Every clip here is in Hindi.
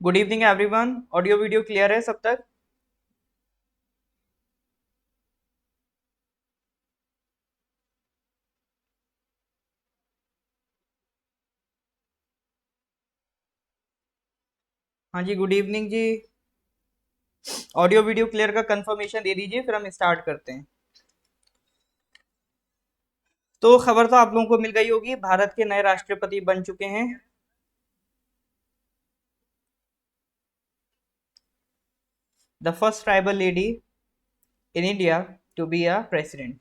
Good evening everyone. Audio video clear है सब तक? हाँ जी, गुड इवनिंग जी। ऑडियो वीडियो क्लियर का कंफर्मेशन दे दीजिए, फिर हम स्टार्ट करते हैं। तो खबर तो आप लोगों को मिल गई होगी, भारत के नए राष्ट्रपति बन चुके हैं। The first tribal lady in India to be a president.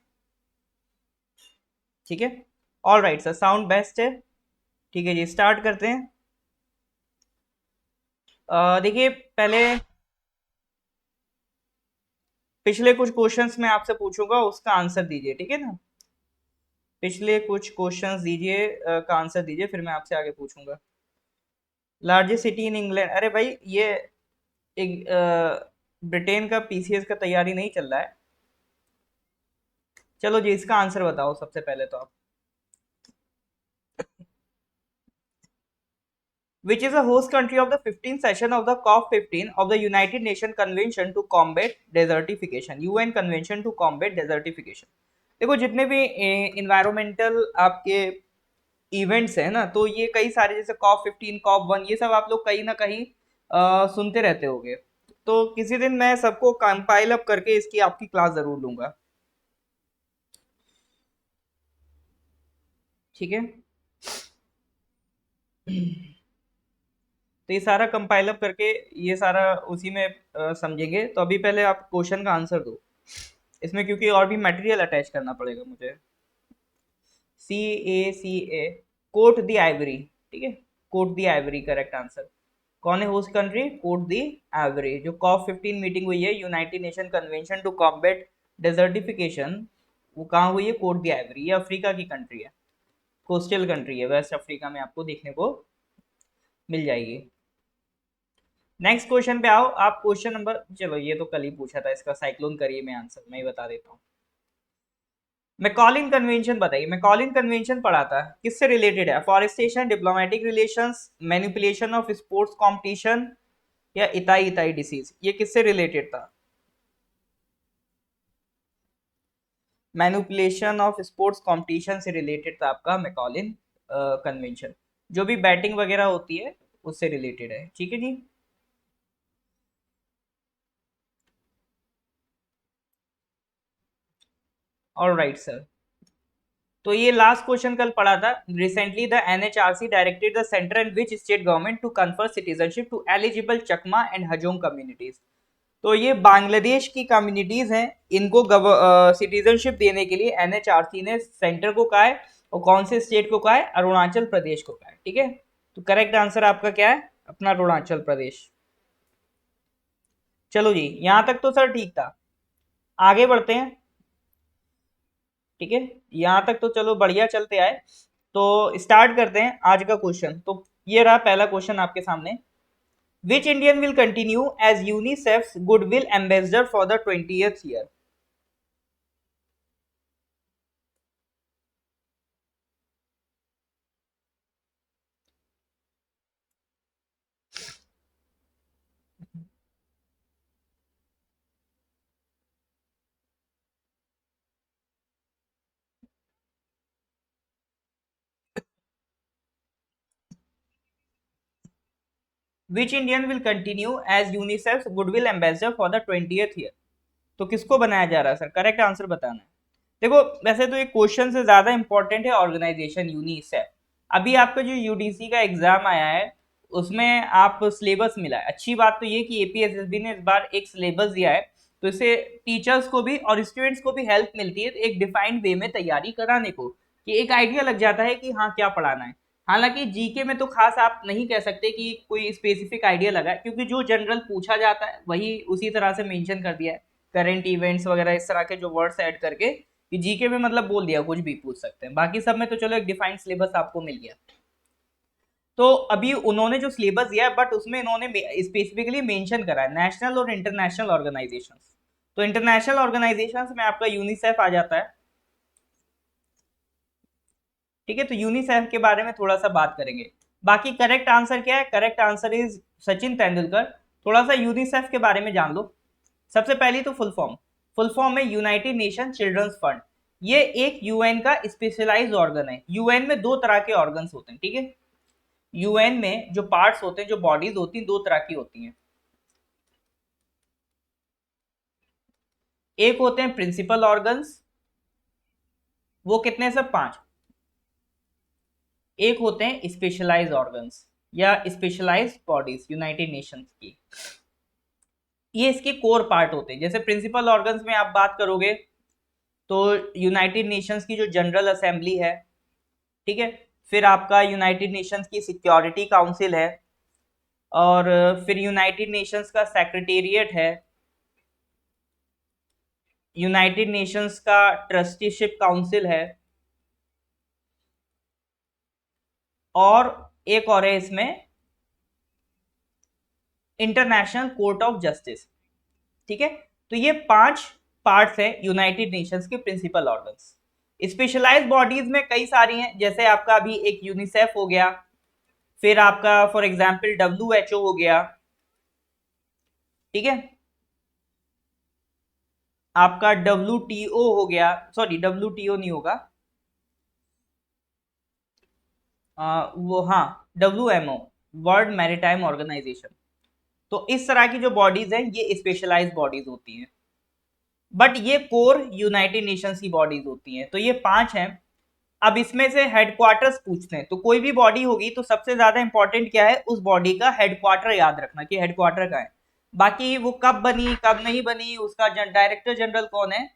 ठीक है, all right sir, sound best है। ठीक है जी, स्टार्ट करते हैं। देखिए, पहले पिछले कुछ क्वेश्चंस मैं आपसे पूछूंगा, उसका आंसर दीजिए, ठीक है ना। पिछले कुछ क्वेश्चंस दीजिए, का आंसर दीजिए, फिर मैं आपसे आगे पूछूंगा। लार्जेस्ट सिटी इन इंग्लैंड, अरे भाई ये एक ब्रिटेन का पीसीएस का तैयारी नहीं चल रहा है। चलो जी, इसका आंसर बताओ सबसे पहले तो आप। Which is a host country of the 15th session of the COP15 of the United Nations Convention to Combat Desertification, UN Convention to Combat Desertification। देखो, जितने भी इन्वायरमेंटल आपके इवेंट्स हैं ना, तो ये कई सारे, जैसे COP15, COP1, ये सब आप लोग कहीं ना कहीं सुनते रहते होगे। तो किसी दिन मैं सबको कंपाइल अप करके इसकी आपकी क्लास जरूर लूंगा, ठीक है। तो ये सारा कंपाइल अप करके ये सारा उसी में समझेंगे। तो अभी पहले आप क्वेश्चन का आंसर दो इसमें, क्योंकि और भी मटेरियल अटैच करना पड़ेगा मुझे। CACA, कोट दी आइवरी, ठीक है। Cote d'Ivoire correct answer. कौन है host country? Cote d'Ivoire. जो COP15 मीटिंग हुई है, United Nation Convention to combat desertification, वो कहाँ हुई है? Cote d'Ivoire. ये अफ्रीका की कंट्री है, कोस्टल कंट्री है, वेस्ट अफ्रीका में आपको देखने को मिल जाएगी। नेक्स्ट क्वेश्चन पे आओ आप। क्वेश्चन नंबर, चलो ये तो कल ही पूछा था, इसका साइक्लोन करिए, मैं आंसर मैं ही बता देता हूँ। मैकॉलिन कन्वेंशन बताइए। मैकॉलिन कन्वेंशन पढ़ा था, किससे रिलेटेड है? Forestation, diplomatic relations, manipulation of sports competition, या इताई इताई डिसीज, ये किससे रिलेटेड था? मैनिपुलेशन ऑफ स्पोर्ट्स कंपटीशन से रिलेटेड था आपका मैकॉलिन कन्वेंशन। जो भी बैटिंग वगैरह होती है उससे रिलेटेड है, ठीक है जी। All right sir. तो ये लास्ट क्वेश्चन कल पढ़ा था। Recently the NHRC directed the centre and which state government to confer citizenship to eligible Chakma and Hajong communities. तो ये बांग्लादेश की कम्युनिटीज हैं, इनको सिटीजनशिप देने के लिए NHRC ने सेंटर को कहा है, और कौन से स्टेट को कहा है? अरुणाचल प्रदेश को कहा है, ठीक है। तो करेक्ट आंसर आपका क्या है? अपना अरुणाचल प्रदेश। चलो जी, यहां तक तो सर ठीक था। आगे बढ़ते हैं, ठीक है। यहाँ तक तो चलो बढ़िया चलते आए। तो स्टार्ट करते हैं आज का क्वेश्चन। तो ये रहा पहला क्वेश्चन आपके सामने। Which Indian will continue as UNICEF goodwill ambassador for the 20th year? Which Indian will continue as UNICEF goodwill ambassador for the 20th year? तो किसको बनाया जा रहा है सर? करेक्ट आंसर बताना है। देखो, वैसे तो ये क्वेश्चन से ज्यादा इंपॉर्टेंट है ऑर्गेनाइजेशन यूनिसेफ। अभी आपका जो यूडीसी का एग्जाम आया है, उसमें आप सिलेबस मिला है। अच्छी बात तो ये कि एपीएसएसबी ने इस बार एक सिलेबस दिया है, तो इससे टीचर्स को भी और स्टूडेंट्स को भी हेल्प मिलती है, तो एक डिफाइंड वे में तैयारी कराने को, कि एक आइडिया लग जाता है कि हाँ क्या पढ़ाना है। हालांकि जीके में तो खास आप नहीं कह सकते कि कोई स्पेसिफिक आइडिया लगा है, क्योंकि जो जनरल पूछा जाता है वही उसी तरह से मेंशन कर दिया है। करंट इवेंट्स वगैरह इस तरह के जो वर्ड्स ऐड करके, कि जीके में मतलब बोल दिया कुछ भी पूछ सकते हैं। बाकी सब में तो चलो एक डिफाइंड सिलेबस आपको मिल गया। तो अभी उन्होंने जो सिलेबस दिया है, बट उसमें इन्होंने स्पेसिफिकली मेंशन करा है नेशनल और इंटरनेशनल ऑर्गेनाइजेशंस। तो इंटरनेशनल ऑर्गेनाइजेशंस में आपका यूनिसेफ आ जाता है, ठीक है। तो यूनिसेफ के बारे में थोड़ा सा बात करेंगे। बाकी करेक्ट आंसर क्या है? Correct answer is Sachin Tendulkar. थोड़ा सा यूनिसेफ के बारे में जान लो। सबसे पहली तो फुल फॉर्म है यूनाइटेड नेशन चिल्ड्रंस फंड। ये एक यूएन का स्पेशलाइज्ड ऑर्गन है। यूएन में दो तरह के ऑर्गन्स होते हैं, ठीक है। यूएन में जो पार्ट्स होते हैं, जो बॉडीज होती हैं, दो तरह की होती हैं। एक होते हैं प्रिंसिपल ऑर्गन्स, वो कितने सब? 5। एक होते हैं स्पेशलाइज्ड ऑर्गन्स या स्पेशलाइज्ड बॉडीज यूनाइटेड नेशंस की। ये इसके कोर पार्ट होते हैं। जैसे प्रिंसिपल ऑर्गन्स में आप बात करोगे तो यूनाइटेड नेशंस की जो जनरल असेंबली है, ठीक है, फिर आपका यूनाइटेड नेशंस की सिक्योरिटी काउंसिल है, और फिर यूनाइटेड नेशंस का सेक्रेटेरिएट है, यूनाइटेड नेशंस का ट्रस्टीशिप काउंसिल है, और एक और है इसमें इंटरनेशनल कोर्ट ऑफ जस्टिस, ठीक है। तो ये 5 पार्ट्स है यूनाइटेड नेशंस के प्रिंसिपल ऑर्गन्स। स्पेशलाइज्ड बॉडीज में कई सारी हैं, जैसे आपका अभी एक यूनिसेफ हो गया, फिर आपका फॉर एग्जांपल WHO हो गया, ठीक है, आपका WTO हो गया, सॉरी WTO नहीं होगा, वो हाँ WMO, वर्ल्ड मैरीटाइम ऑर्गेनाइजेशन। तो इस तरह की जो बॉडीज हैं ये स्पेशलाइज्ड बॉडीज होती हैं, बट ये कोर यूनाइटेड नेशंस की बॉडीज होती हैं। तो ये 5 हैं। अब इसमें से हेडक्वार्टर्स पूछते हैं, तो कोई भी बॉडी होगी तो सबसे ज्यादा इंपॉर्टेंट क्या है? उस बॉडी का हेडक्वार्टर याद रखना कि हेडक्वार्टर का है। बाकी वो कब बनी कब नहीं बनी, उसका डायरेक्टर जनरल कौन है,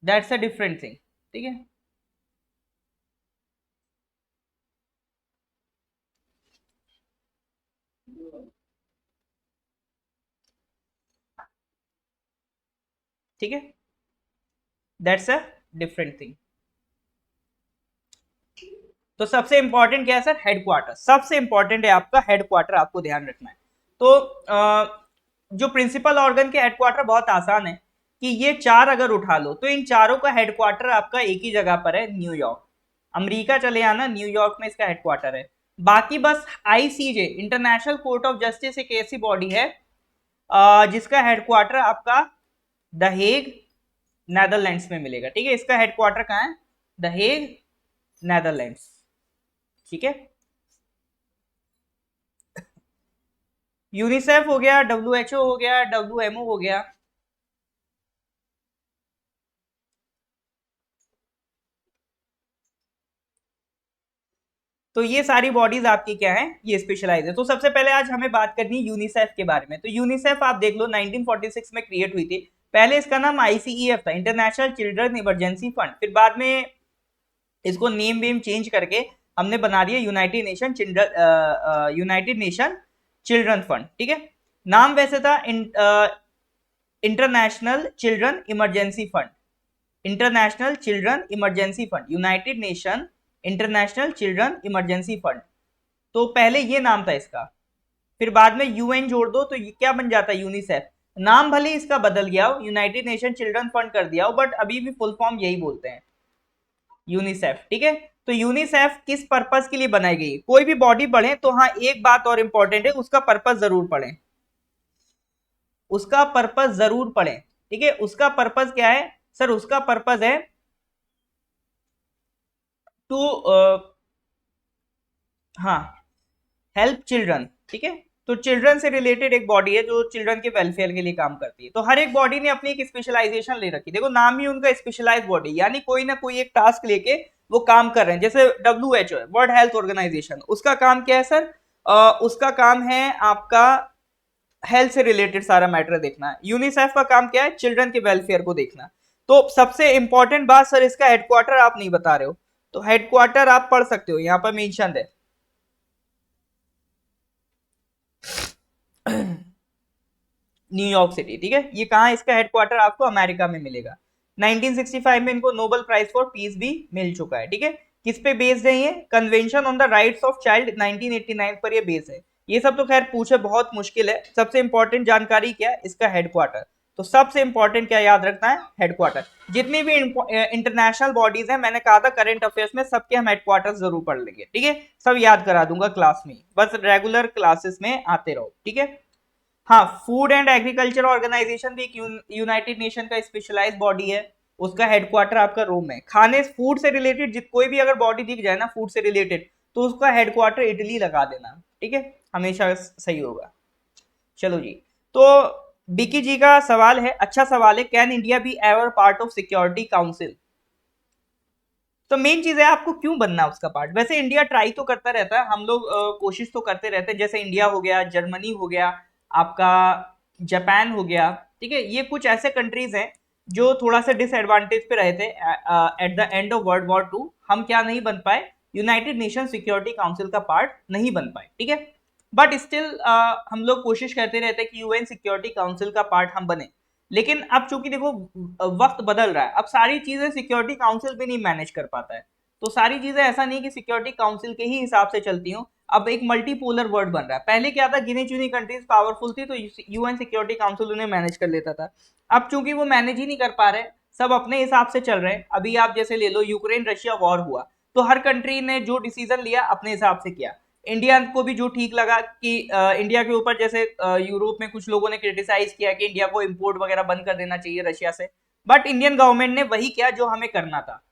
दैट्स अ डिफरेंट थिंग, ठीक है। ठीक है, दैट्स अ डिफरेंट थिंग। तो सबसे इंपॉर्टेंट क्या है सर? हेडक्वार्टर। सबसे इंपॉर्टेंट है आपका हेडक्वार्टर, आपको ध्यान रखना है। तो जो प्रिंसिपल ऑर्गन के हेडक्वार्टर बहुत आसान है कि ये 4 अगर उठा लो तो इन चारों का हेडक्वार्टर आपका एक ही जगह पर है, न्यूयॉर्क। अमेरिका चले आना, न्यूयॉर्क में इसका हेडक्वार्टर है। बाकी बस ICJ, international court of justice, एक ऐसी बॉडी है जिसका हेडक्वार्टर आपका द हेग, नेदरलैंड्स में मिलेगा, ठीक है। इसका हेडक्वार्टर कहाँ है? द हेग, नेदरलैंड्स, ठीक है। यूनिसेफ हो गया, WHO हो गया, WMO हो गया। तो ये सारी बॉडीज आपकी क्या है? ये स्पेशलाइज है। तो सबसे पहले आज हमें बात करनी है यूनिसेफ के बारे में। तो यूनिसेफ आप देख लो 1946 में क्रिएट हुई थी। पहले इसका नाम ICEF था, इंटरनेशनल चिल्ड्रन इमरजेंसी फंड। फिर बाद में इसको नेम वेम चेंज करके हमने बना दिया यूनाइटेड नेशन चिल्ड्रन फंड, ठीक है। नाम वैसे था international children emergency fund, international children emergency fund, United nation international children emergency fund. तो पहले ये नाम था इसका, फिर बाद में UN जोड़ दो तो ये क्या बन जाता है? यूनिसेफ। नाम भले इसका बदल गया हो, यूनाइटेड नेशन चिल्ड्रन फंड कर दिया हो, बट अभी भी फुल फॉर्म यही बोलते हैं, यूनिसेफ, ठीक है। तो यूनिसेफ किस पर्पस के लिए बनाई गई? कोई भी बॉडी पढ़े तो हाँ एक बात और इंपॉर्टेंट है, उसका पर्पस जरूर पढ़ें, उसका पर्पस जरूर पढ़ें, ठीक है। उसका पर्पस क्या है सर? उसका पर्पस है टू हाँ हेल्प चिल्ड्रन, ठीक है। तो चिल्ड्रन से रिलेटेड एक बॉडी है जो चिल्ड्रन के वेलफेयर के लिए काम करती है। तो हर एक बॉडी ने अपनी एक स्पेशलाइजेशन ले रखी, देखो नाम ही उनका स्पेशलाइज बॉडी, यानी कोई ना कोई एक टास्क लेके वो काम कर रहे हैं। जैसे WHO है, वर्ल्ड हेल्थ ऑर्गेनाइजेशन, उसका काम क्या है सर? उसका काम है आपका हेल्थ से रिलेटेड सारा मैटर देखना है। यूनिसेफ का काम क्या है? चिल्ड्रन के वेलफेयर को देखना। तो सबसे इंपॉर्टेंट बात सर, इसका हेडक्वार्टर आप नहीं बता रहे हो, तो हेडक्वार्टर आप पढ़ सकते हो, यहाँ पर मेंशन है न्यूयॉर्क सिटी, ठीक है। ये कहाँ, इसका हेडक्वार्टर आपको अमेरिका में मिलेगा। 1965 में इनको नोबेल प्राइज फॉर पीस भी मिल चुका है, ठीक है। किस पे बेस्ड है ये? Convention on the rights of child 1989 पर ये बेस है। ये सब तो खैर पूछे बहुत मुश्किल है, सबसे इंपॉर्टेंट जानकारी क्या है? इसका हेडक्वार्टर। तो सबसे इंपॉर्टेंट क्या याद रखना है, हेडक्वार्टर। जितनी भी इंटरनेशनल बॉडीज हैं, मैंने कहा था करंट अफेयर्स में सबके हम हेडक्वार्टर्स जरूर पढ़ लेंगे, ठीक है, सब याद करा दूंगा क्लास में, बस रेगुलर क्लासेस में आते रहो, ठीक है। हाँ, फूड एंड एग्रीकल्चर ऑर्गेनाइजेशन भी एक यूनाइटेड नेशन का स्पेशलाइज्ड बॉडी है, उसका हेडक्वार्टर आपका रोम है। खाने फूड से रिलेटेड कोई भी अगर बॉडी दिख जाए ना फूड से रिलेटेड, तो उसका हेडक्वार्टर इटली लगा देना, ठीक है, हमेशा सही होगा। चलो जी, तो बिकी जी का सवाल है, अच्छा सवाल है, can India be ever part of security council? तो मेन चीज है आपको क्यों बनना है उसका पार्ट। वैसे इंडिया ट्राई तो करता रहता है, हम लोग कोशिश तो करते रहते हैं, जैसे इंडिया हो गया, जर्मनी हो गया, आपका जापान हो गया, ठीक है, ये कुछ ऐसे कंट्रीज हैं जो थोड़ा सा डिसएडवांटेज पे रहे थे at the end of world war 2। हम क्या नहीं बन पाए, यूनाइटेड नेशन सिक्योरिटी काउंसिल का पार्ट नहीं बन पाए, ठीक है, बट स्टिल हम लोग कोशिश करते रहते हैं कि यूएन सिक्योरिटी काउंसिल का पार्ट हम बने। लेकिन अब चूंकि देखो वक्त बदल रहा है, अब सारी चीजें सिक्योरिटी काउंसिल भी नहीं मैनेज कर पाता है, तो सारी चीजें ऐसा नहीं कि सिक्योरिटी काउंसिल के ही हिसाब से चलती हूँ। अब एक मल्टीपोलर वर्ल्ड बन रहा है, पहले क्या था, गिनी चुनी कंट्रीज पावरफुल थी तो यूएन सिक्योरिटी काउंसिल उन्हें मैनेज कर लेता था। अब चूंकि वो मैनेज ही नहीं कर पा रहे, सब अपने हिसाब से चल रहे हैं। अभी आप जैसे ले लो, यूक्रेन रशिया वॉर हुआ, तो हर कंट्री ने जो डिसीजन लिया अपने हिसाब से किया। इंडिया को भी जो ठीक लगा कि इंडिया के ऊपर, जैसे यूरोप में कुछ लोगों ने क्रिटिसाइज किया कि इंडिया को इंपोर्ट वगैरह बंद कर देना चाहिए रशिया से, बट इंडियन गवर्नमेंट ने वही किया जो हमें करना था।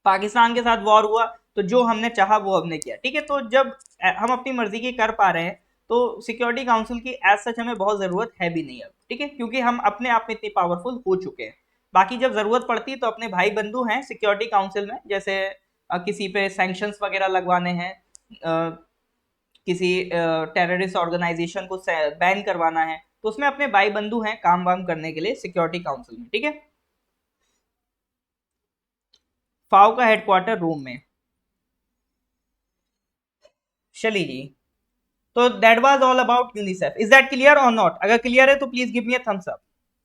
पाकिस्तान के साथ वॉर हुआ तो जो हमने चाहा वो हमने किया, ठीक है। तो जब हम अपनी मर्जी की कर पा रहे हैं, तो सिक्योरिटी काउंसिल की एज सच हमें बहुत जरूरत है भी नहीं अब, ठीक है, क्योंकि हम अपने आप में इतने पावरफुल हो चुके हैं। बाकी जब जरूरत पड़ती है तो अपने भाई बंधु हैं सिक्योरिटी काउंसिल में, जैसे किसी पे सैंक्शंस वगैरह लगवाने हैं, किसी टेररिस्ट ऑर्गेनाइजेशन को बैन करवाना है, तो उसमें अपने भाई बंधु हैं काम वाम करने के लिए सिक्योरिटी काउंसिल में, ठीक है। फाओ का हेडक्वार्टर रोम में। चलिए जी, तो that was all about UNICEF. Is that clear और नॉट? अगर क्लियर है तो please give me a thumbs up.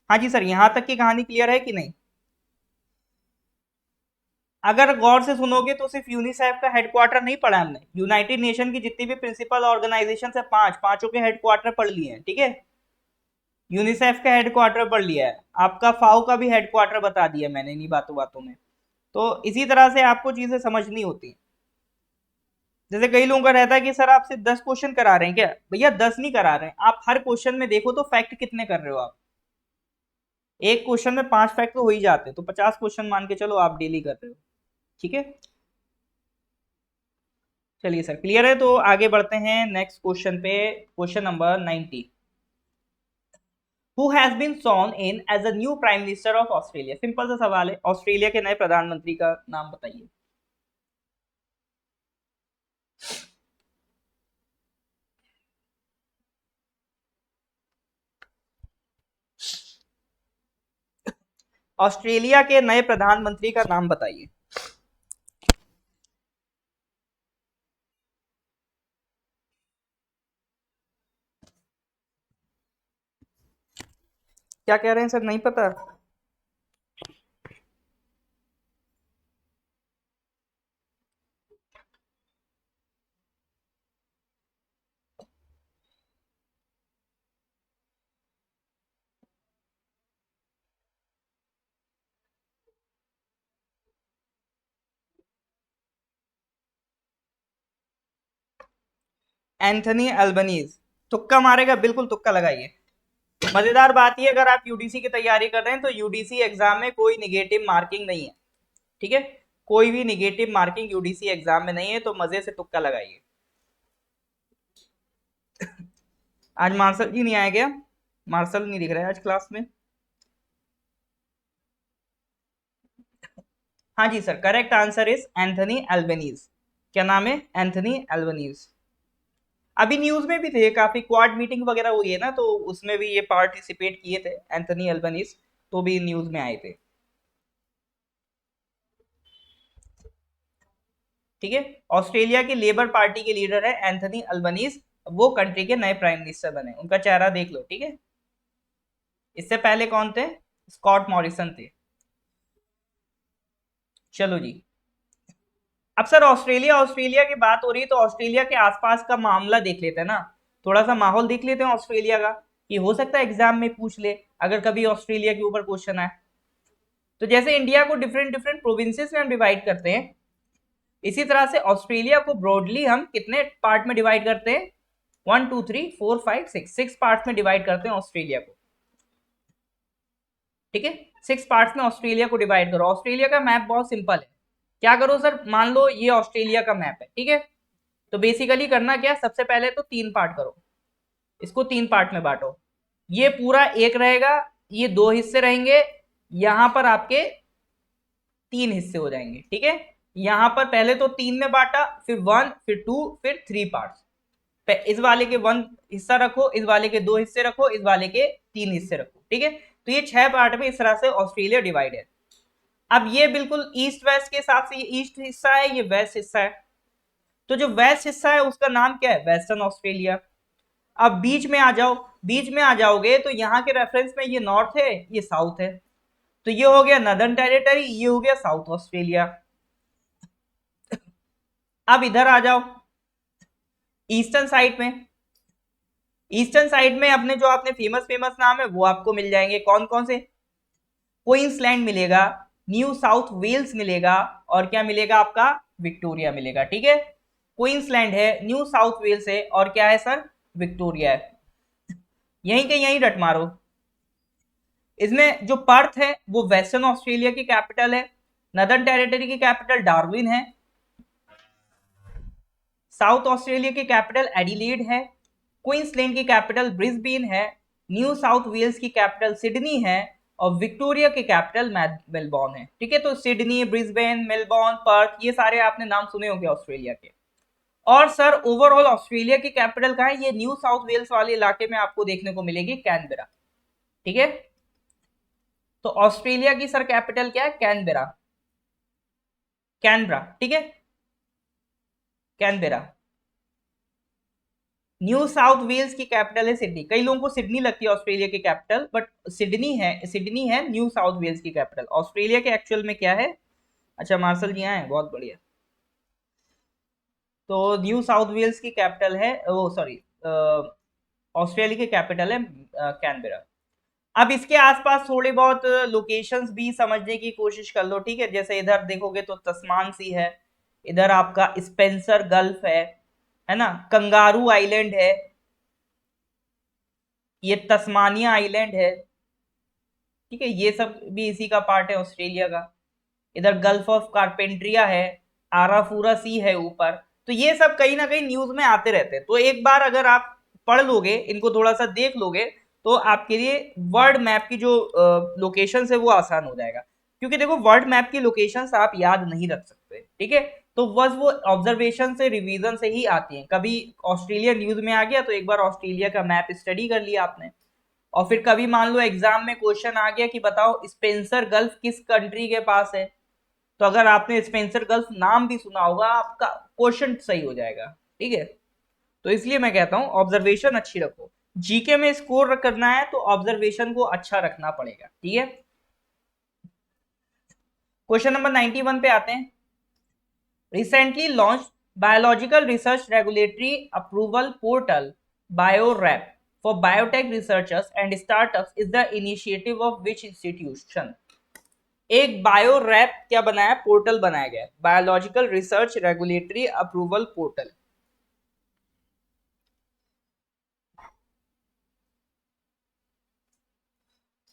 हाँ जी सर, यहां तक की कहानी क्लियर है कि नहीं? अगर गौर से सुनोगे तो सिर्फ यूनिसेफ का हेडक्वार्टर नहीं पढ़ा हमने, यूनाइटेड नेशन की जितनी भी प्रिंसिपल ऑर्गेनाइजेशन है, पांचों के हेडक्वार्टर पढ़ लिए हैं, ठीक है। यूनिसेफ का हेडक्वार्टर पढ़ लिया है, आपका फाओ का भी हेडक्वार्टर बता दिया मैंने इन्हीं बातों बातों में। तो इसी तरह से आपको चीजें समझनी होती हैं। जैसे कई लोगों का रहता है कि सर आपसे 10 क्वेश्चन करा रहे हैं क्या? भैया 10 नहीं करा रहे हैं, आप हर क्वेश्चन में देखो तो फैक्ट कितने कर रहे हो आप। एक क्वेश्चन में 5 फैक्ट तो हो ही जाते हैं, तो 50 क्वेश्चन मान के चलो आप डेली कर रहे हो, ठीक है। चलिए सर क्लियर है, तो आगे बढ़ते हैं नेक्स्ट क्वेश्चन पे। Question number 90। Who has been sworn in as a new prime minister of Australia? Simple सा सवाल है, ऑस्ट्रेलिया के नए प्रधानमंत्री का नाम बताइए। ऑस्ट्रेलिया के नए प्रधानमंत्री का नाम बताइए। क्या कह रहे हैं सर, नहीं पता? Anthony Albanese. तुक्का मारेगा, बिल्कुल तुक्का लगाइए। मजेदार बात ये, अगर आप यूडीसी की तैयारी कर रहे हैं तो यूडीसी एग्जाम में कोई निगेटिव मार्किंग नहीं है, ठीक है, कोई भी निगेटिव मार्किंग यूडीसी एग्जाम में नहीं है, तो मजे से तुक्का लगाइए। आज मार्शल जी नहीं आया क्या? मार्शल नहीं दिख रहा है आज क्लास में। हाँ जी sir, correct answer is Anthony Albanese. क्या नाम है? Anthony Albanese. अभी न्यूज में भी थे, काफी क्वाड मीटिंग वगैरह हुई है ना, तो उसमें भी ये पार्टिसिपेट किए थे एंथनी एल्बनीज, तो भी न्यूज में आए थे, ठीक है। ऑस्ट्रेलिया की लेबर पार्टी के लीडर है एंथनी अल्बनीज, वो कंट्री के नए प्राइम मिनिस्टर बने, उनका चेहरा देख लो, ठीक है। इससे पहले कौन थे? स्कॉट मॉरिसन थे। चलो जी, अब सर ऑस्ट्रेलिया ऑस्ट्रेलिया की बात हो रही है, तो ऑस्ट्रेलिया के आसपास का मामला देख लेते हैं ना, थोड़ा सा माहौल देख लेते हैं ऑस्ट्रेलिया का। ये हो सकता है एग्जाम में पूछ ले अगर कभी ऑस्ट्रेलिया के ऊपर क्वेश्चन आए। तो जैसे इंडिया को डिफरेंट डिफरेंट प्रोविंसेस में हम डिवाइड करते हैं, इसी तरह से ऑस्ट्रेलिया को ब्रॉडली हम कितने पार्ट में डिवाइड करते हैं, 1 2 3 4 5 6 पार्ट में डिवाइड करते हैं ऑस्ट्रेलिया को। ठीक है, 6 पार्ट्स में ऑस्ट्रेलिया को डिवाइड करो। ऑस्ट्रेलिया का मैप बहुत सिंपल है। क्या करो सर, मान लो ये ऑस्ट्रेलिया का मैप है, ठीक है। तो बेसिकली करना क्या, सबसे पहले तो 3 पार्ट करो, इसको 3 पार्ट में बांटो। ये पूरा एक रहेगा, ये 2 हिस्से रहेंगे, यहां पर आपके 3 हिस्से हो जाएंगे। ठीक है, यहां पर पहले तो 3 में बांटा, फिर 1 फिर 2 फिर 3 पार्ट्स। इस वाले के 1 हिस्सा रखो, इस वाले के 2 हिस्से रखो, इस वाले के 3 हिस्से रखो। ठीक है, तो ये 6 पार्ट में इस तरह से ऑस्ट्रेलिया डिवाइड है। अब ये बिल्कुल ईस्ट वेस्ट के हिसाब से, ये ईस्ट हिस्सा है, ये वेस्ट हिस्सा है। तो जो वेस्ट हिस्सा है उसका नाम क्या है, वेस्टर्न ऑस्ट्रेलिया। अब बीच में आ जाओ, बीच में आ जाओगे तो यहाँ के रेफरेंस में ये नॉर्थ है, ये साउथ है, तो ये हो गया नदर्न टेरिटरी, ये हो गया साउथ ऑस्ट्रेलिया। अब इधर आ जाओ ईस्टर्न साइड में, ईस्टर्न साइड में अपने जो आपने फेमस फेमस नाम है वो आपको मिल जाएंगे। कौन कौन से, क्वींसलैंड मिलेगा, न्यू साउथ वेल्स मिलेगा, और क्या मिलेगा आपका, विक्टोरिया मिलेगा। ठीक है, क्वींसलैंड है, न्यू साउथ वेल्स है, और क्या है सर, विक्टोरिया है। यहीं के यहीं रट मारो। इसमें जो पर्थ है वो वेस्टर्न ऑस्ट्रेलिया की कैपिटल है, नदर्न टेरिटरी की कैपिटल डार्विन है, साउथ ऑस्ट्रेलिया की कैपिटल एडिलेड है, क्वींसलैंड की कैपिटल ब्रिस्बेन है, न्यू साउथ वेल्स की कैपिटल सिडनी है, और विक्टोरिया की कैपिटल मेलबॉर्न है। ठीक है, तो सिडनी, ब्रिस्बेन, मेलबॉर्न, पर्थ, ये सारे आपने नाम सुने होंगे ऑस्ट्रेलिया के। और सर ओवरऑल ऑस्ट्रेलिया की कैपिटल कहाँ है, ये न्यू साउथ वेल्स वाले इलाके में आपको देखने को मिलेगी कैनबेरा। ठीक है, तो ऑस्ट्रेलिया की सर कैपिटल क्या है, कैनबेरा, कैनबरा। ठीक है, कैनबेरा। न्यू साउथ वेल्स की कैपिटल है सिडनी। कई लोगों को सिडनी लगती है ऑस्ट्रेलिया की कैपिटल, बट सिडनी है, सिडनी है न्यू साउथ वेल्स की कैपिटल। ऑस्ट्रेलिया के एक्चुअल में क्या है, अच्छा मार्शल जी आए, बहुत बढ़िया। तो न्यू साउथ वेल्स की कैपिटल है, वो सॉरी, ऑस्ट्रेलिया की कैपिटल है कैनबेरा। अब इसके आसपास थोड़े बहुत लोकेशंस भी समझने की कोशिश कर लो। ठीक है, जैसे इधर देखोगे तो तस्मान सी है, इधर आपका स्पेंसर गल्फ है ना, कंगारू आइलैंड है, ये तस्मानिया आइलैंड है। ठीक है, ये सब भी इसी का पार्ट है ऑस्ट्रेलिया का। इधर गल्फ ऑफ कारपेंट्रिया है, आराफूरा सी है ऊपर। तो ये सब कहीं ना कहीं न्यूज में आते रहते हैं, तो एक बार अगर आप पढ़ लोगे, इनको थोड़ा सा देख लोगे, तो आपके लिए वर्ल्ड मैप की जो लोकेशन है वो आसान हो जाएगा। क्योंकि देखो वर्ल्ड मैप की लोकेशन आप याद नहीं रख सकते। ठीक है, तो बस वो ऑब्जर्वेशन से, रिवीजन से ही आती हैं। कभी ऑस्ट्रेलिया न्यूज में आ गया तो एक बार ऑस्ट्रेलिया का मैप स्टडी कर लिया आपने, और फिर कभी मान लो एग्जाम में क्वेश्चन आ गया कि बताओ स्पेंसर गल्फ किस कंट्री के पास है, तो अगर आपने स्पेंसर गल्फ नाम भी सुना होगा आपका क्वेश्चन सही हो जाएगा। ठीक है, तो इसलिए मैं कहता हूं ऑब्जर्वेशन अच्छी रखो। जीके में स्कोर करना है तो ऑब्जर्वेशन को अच्छा रखना पड़ेगा। ठीक है, क्वेश्चन नंबर 91 पे आते हैं। Recently launch biological research regulatory approval portal BioRRAP for biotech researchers and startups is the initiative of which institution? एक बायो रैप क्या बनाया, पोर्टल बनाया गया, biological research regulatory approval portal.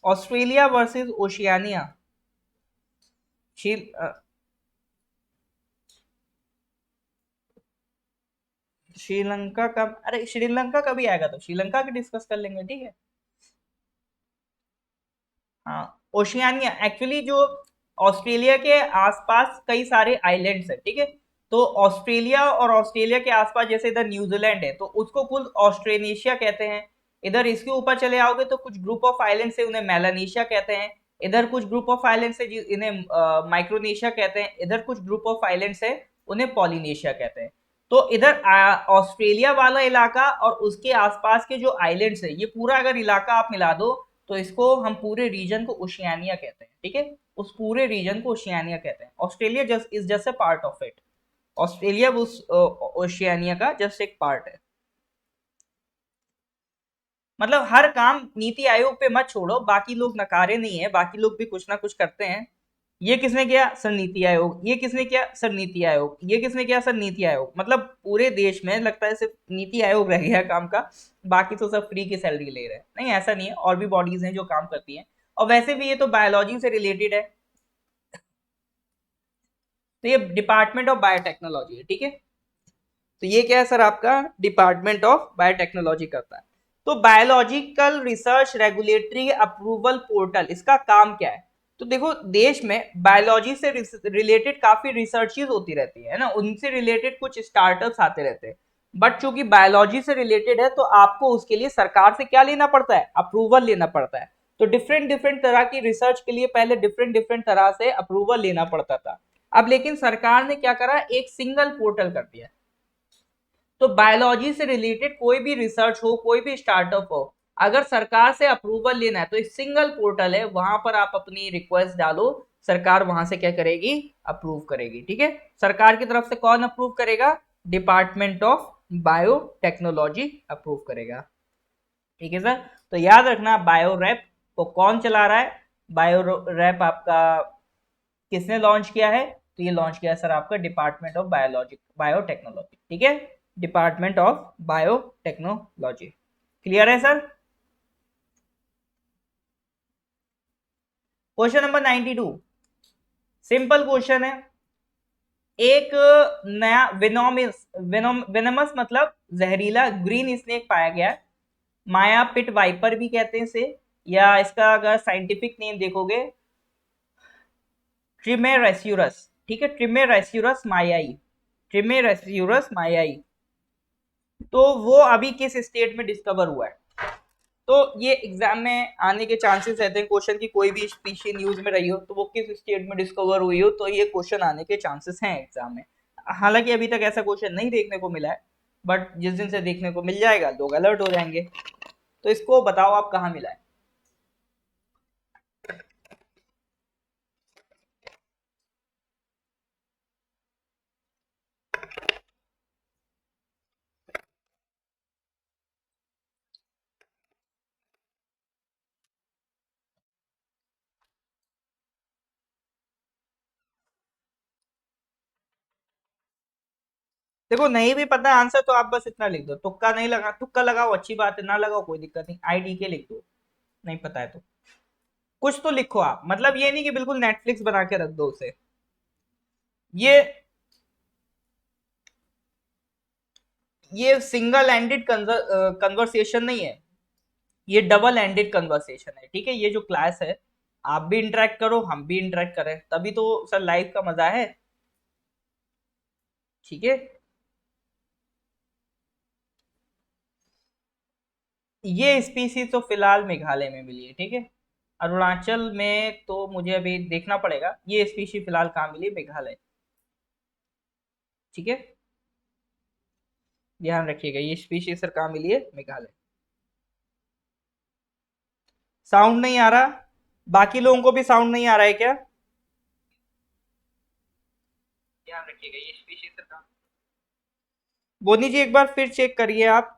Australia versus Oceania, Sri Lanka का, अरे श्रीलंका का भी आएगा तो श्रीलंका की डिस्कस कर लेंगे। ठीक है, हाँ, ओशियानिया एक्चुअली जो ऑस्ट्रेलिया के आसपास कई सारे आइलैंड्स है। ठीक है, तो ऑस्ट्रेलिया और ऑस्ट्रेलिया के आसपास जैसे इधर न्यूजीलैंड है तो उसको कुल ऑस्ट्रेनेशिया कहते हैं। इधर इसके ऊपर चले आओगे तो कुछ ग्रुप ऑफ आइलैंड से उन्हें मेलानेशिया कहते हैं। इधर कुछ ग्रुप ऑफ आइलैंड से इन्हें माइक्रोनेशिया कहते हैं। इधर कुछ ग्रुप ऑफ आइलैंड से उन्हें पॉलिनेशिया कहते हैं। तो इधर ऑस्ट्रेलिया वाला इलाका और उसके आसपास के जो आइलैंड्स है, ये पूरा अगर इलाका आप मिला दो तो इसको हम पूरे रीजन को ओशियानिया कहते हैं। ठीक है, उस पूरे रीजन को ओशियानिया कहते हैं। Australia just is just a part of it. Australia उस ओशियानिया का जस्ट एक पार्ट है। मतलब हर काम नीति आयोग पे मत छोड़ो, बाकी लोग नकारे नहीं है, बाकी लोग भी कुछ ना कुछ करते हैं। ये किसने किया? सर नीति आयोग। ये किसने किया? सर नीति आयोग। ये किसने किया? सर नीति आयोग। मतलब पूरे देश में लगता है सिर्फ नीति आयोग रह गया काम का, बाकी तो सब फ्री की सैलरी ले रहे हैं। नहीं, ऐसा नहीं है, और भी बॉडीज हैं जो काम करती हैं। और वैसे भी ये तो बायोलॉजी से रिलेटेड है, तो ये डिपार्टमेंट ऑफ बायोटेक्नोलॉजी है, ठीक है। तो ये क्या है सर? आपका डिपार्टमेंट ऑफ बायोटेक्नोलॉजी करता है। तो biological research regulatory approval portal, इसका काम क्या है? तो देखो, देश में बायोलॉजी से रिलेटेड काफी रिसर्चेज होती रहती है ना, उनसे रिलेटेड कुछ स्टार्टअप्स आते रहते हैं। बट चूंकि बायोलॉजी से रिलेटेड है, तो आपको उसके लिए सरकार से क्या लेना पड़ता है? अप्रूवल लेना पड़ता है। तो डिफरेंट डिफरेंट तरह की रिसर्च के लिए पहले डिफरेंट डिफरेंट तरह से अप्रूवल लेना पड़ता था। अब लेकिन सरकार ने क्या करा? एक सिंगल पोर्टल कर दिया। तो बायोलॉजी से रिलेटेड कोई भी रिसर्च हो, कोई भी स्टार्टअप हो, अगर सरकार से अप्रूवल लेना है तो एक सिंगल पोर्टल है, वहां पर आप अपनी रिक्वेस्ट डालो, सरकार वहां से क्या करेगी? अप्रूव करेगी, ठीक है। सरकार की तरफ से कौन अप्रूव करेगा? डिपार्टमेंट ऑफ बायोटेक्नोलॉजी अप्रूव करेगा, ठीक है सर। तो याद रखना, बायो रैप को कौन चला रहा है? बायो रैप आपका किसने लॉन्च किया है? तो ये लॉन्च किया है सर आपका डिपार्टमेंट ऑफ बायोलॉजी बायोटेक्नोलॉजी, ठीक है। Department of biotechnology. क्लियर है sir? Question number 92, simple question है। एक नया वेनमस मतलब जहरीला ग्रीन स्नेक पाया गया है। माया पिट वाइपर भी कहते हैं इसे, या इसका अगर साइंटिफिक नेम देखोगे, ट्रिमेरेस्यूरस, ठीक है, ट्रिमेरेस्यूरस मायाई, ट्रिमेरेस्यूरस मायाई। तो वो अभी किस स्टेट में डिस्कवर हुआ है? तो ये एग्जाम में आने के चांसेस रहते हैं, क्वेश्चन की कोई भी स्पीशीज न्यूज में रही हो तो वो किस स्टेट में डिस्कवर हुई हो, तो ये क्वेश्चन आने के चांसेस हैं एग्जाम में। हालांकि अभी तक ऐसा क्वेश्चन नहीं देखने को मिला है, बट जिस दिन से देखने को मिल जाएगा लोग अलर्ट हो जाएंगे। तो इसको बताओ आप कहाँ मिला है? देखो, नहीं भी पता आंसर तो आप बस इतना लिख दो, तुक्का नहीं लगा, तुक्का लगाओ अच्छी बात है, ना लगाओ कोई दिक्कत नहीं, आई डी के लिख दो। नहीं पता है तो कुछ तो लिखो आप, मतलब ये नहीं कि बिल्कुल नेटफ्लिक्स बना के रख दो उसे। ये ये सिंगल एंडेड कन्वर्सेशन नहीं है, ये डबल एंडेड कन्वर्सेशन है, ठीक है। ये जो क्लास है, आप भी इंटरेक्ट करो, हम भी इंटरेक्ट करें, तभी तो सर लाइफ का मजा है, ठीक है। ये स्पीसीज तो फिलहाल मेघालय में मिली है, ठीक है। अरुणाचल में तो मुझे अभी देखना पड़ेगा, ये स्पीशी फिलहाल कहाँ मिली? मेघालय, ठीक है। ध्यान रखिएगा, ये स्पीशी सर कहाँ मिली है? मेघालय। साउंड नहीं आ रहा? बाकी लोगों को भी साउंड नहीं आ रहा है क्या? ध्यान रखिएगा, ये स्पीशी सर कहाँ। बोनी जी, एक बार फिर चेक करिए आप,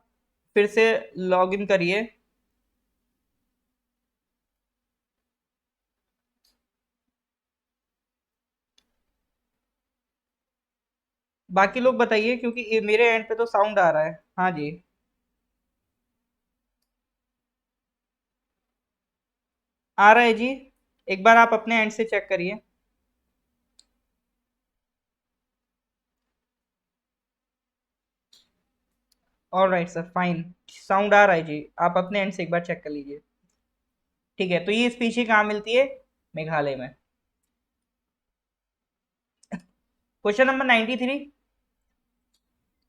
फिर से लॉग इन करिए। बाकी लोग बताइए, क्योंकि मेरे एंड पे तो साउंड आ रहा है। हाँ जी, आ रहा है जी। एक बार आप अपने एंड से चेक करिए। All right sir, fine, sound आ रहा है जी, आप अपने एंड से एक बार चेक कर लीजिए। ठीक है, तो ये स्पीशी कहाँ मिलती है? मेघालय में। Question number 93,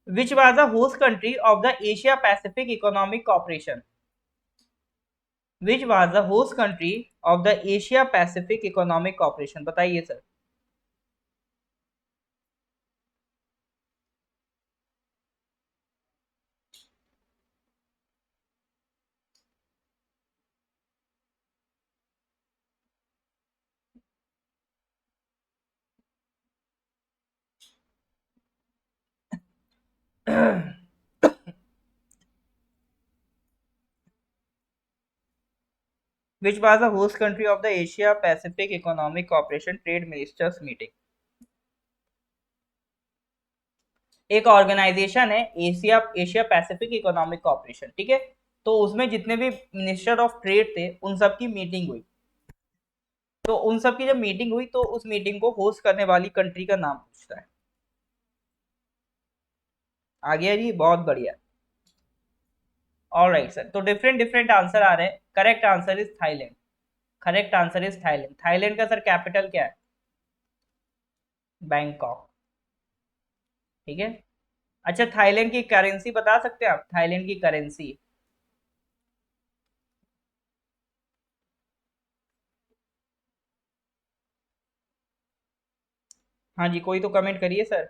which was the host country of the Asia Pacific economic cooperation? Which was the host country of the Asia Pacific economic cooperation? बताइए sir. Which was the host country of the Asia Pacific economic corporation trade ministers meeting? एक ऑर्गेनाइजेशन है Asia Asia Pacific economic corporation, ठीक है। तो उसमें जितने भी मिनिस्टर ऑफ ट्रेड थे उन सब की मीटिंग हुई। तो उन सब की जब मीटिंग हुई तो उस मीटिंग को होस्ट करने वाली कंट्री का नाम पूछता है। आ गया जी, बहुत बढ़िया। ऑलराइट सर, तो डिफरेंट डिफरेंट आंसर आ रहे हैं। Correct answer is Thailand. Correct answer is Thailand. Thailand का सर कैपिटल क्या है? बैंकॉक। ठीक है। अच्छा, थाईलैंड की करेंसी बता सकते हैं आप? थाईलैंड की करेंसी। हाँ जी, कोई तो कमेंट करिए sir.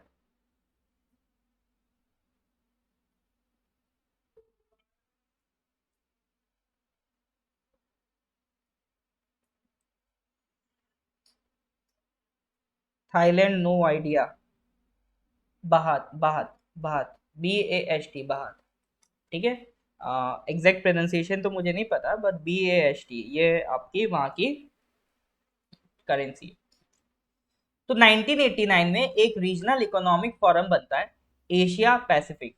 Thailand, no idea. Baht, baht, baht, BAHT, baht. ठीक है। एग्जैक्ट प्रोनाउंसिएशन तो मुझे नहीं पता, बट BAHT ये आपकी वहाँ की करेंसी। तो 1989 में एक रीजनल इकोनॉमिक फोरम बनता है, एशिया पैसिफिक।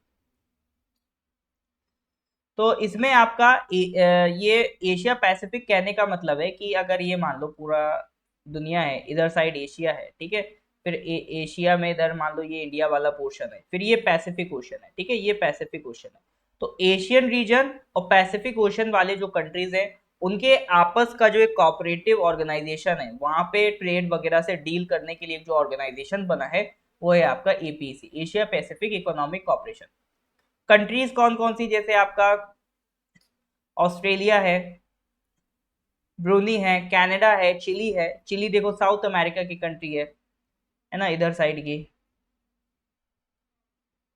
तो इसमें आपका ये एशिया पैसिफिक कहने का मतलब है कि अगर ये मान लो पूरा दुनिया है, इधर साइड एशिया है, ठीक है। फिर एशिया में इधर मान लो ये इंडिया वाला पोर्शन है, फिर ये पैसिफिक ओशन है, ठीक है, ये पैसिफिक ओशन है। तो एशियन रीजन और पैसिफिक ओशन वाले जो कंट्रीज हैं उनके आपस का जो एक कोऑपरेटिव ऑर्गेनाइजेशन है, वहां पे ट्रेड वगैरह से डील करने के लिए जो ऑर्गेनाइजेशन बना है वो है आपका APEC, Asia Pacific economic corporation. Countries कौन कौन सी, जैसे आपका ऑस्ट्रेलिया है, ब्रूनी है, कनाडा है, चिली है। चिली देखो साउथ अमेरिका की कंट्री है ना, इधर साइड की।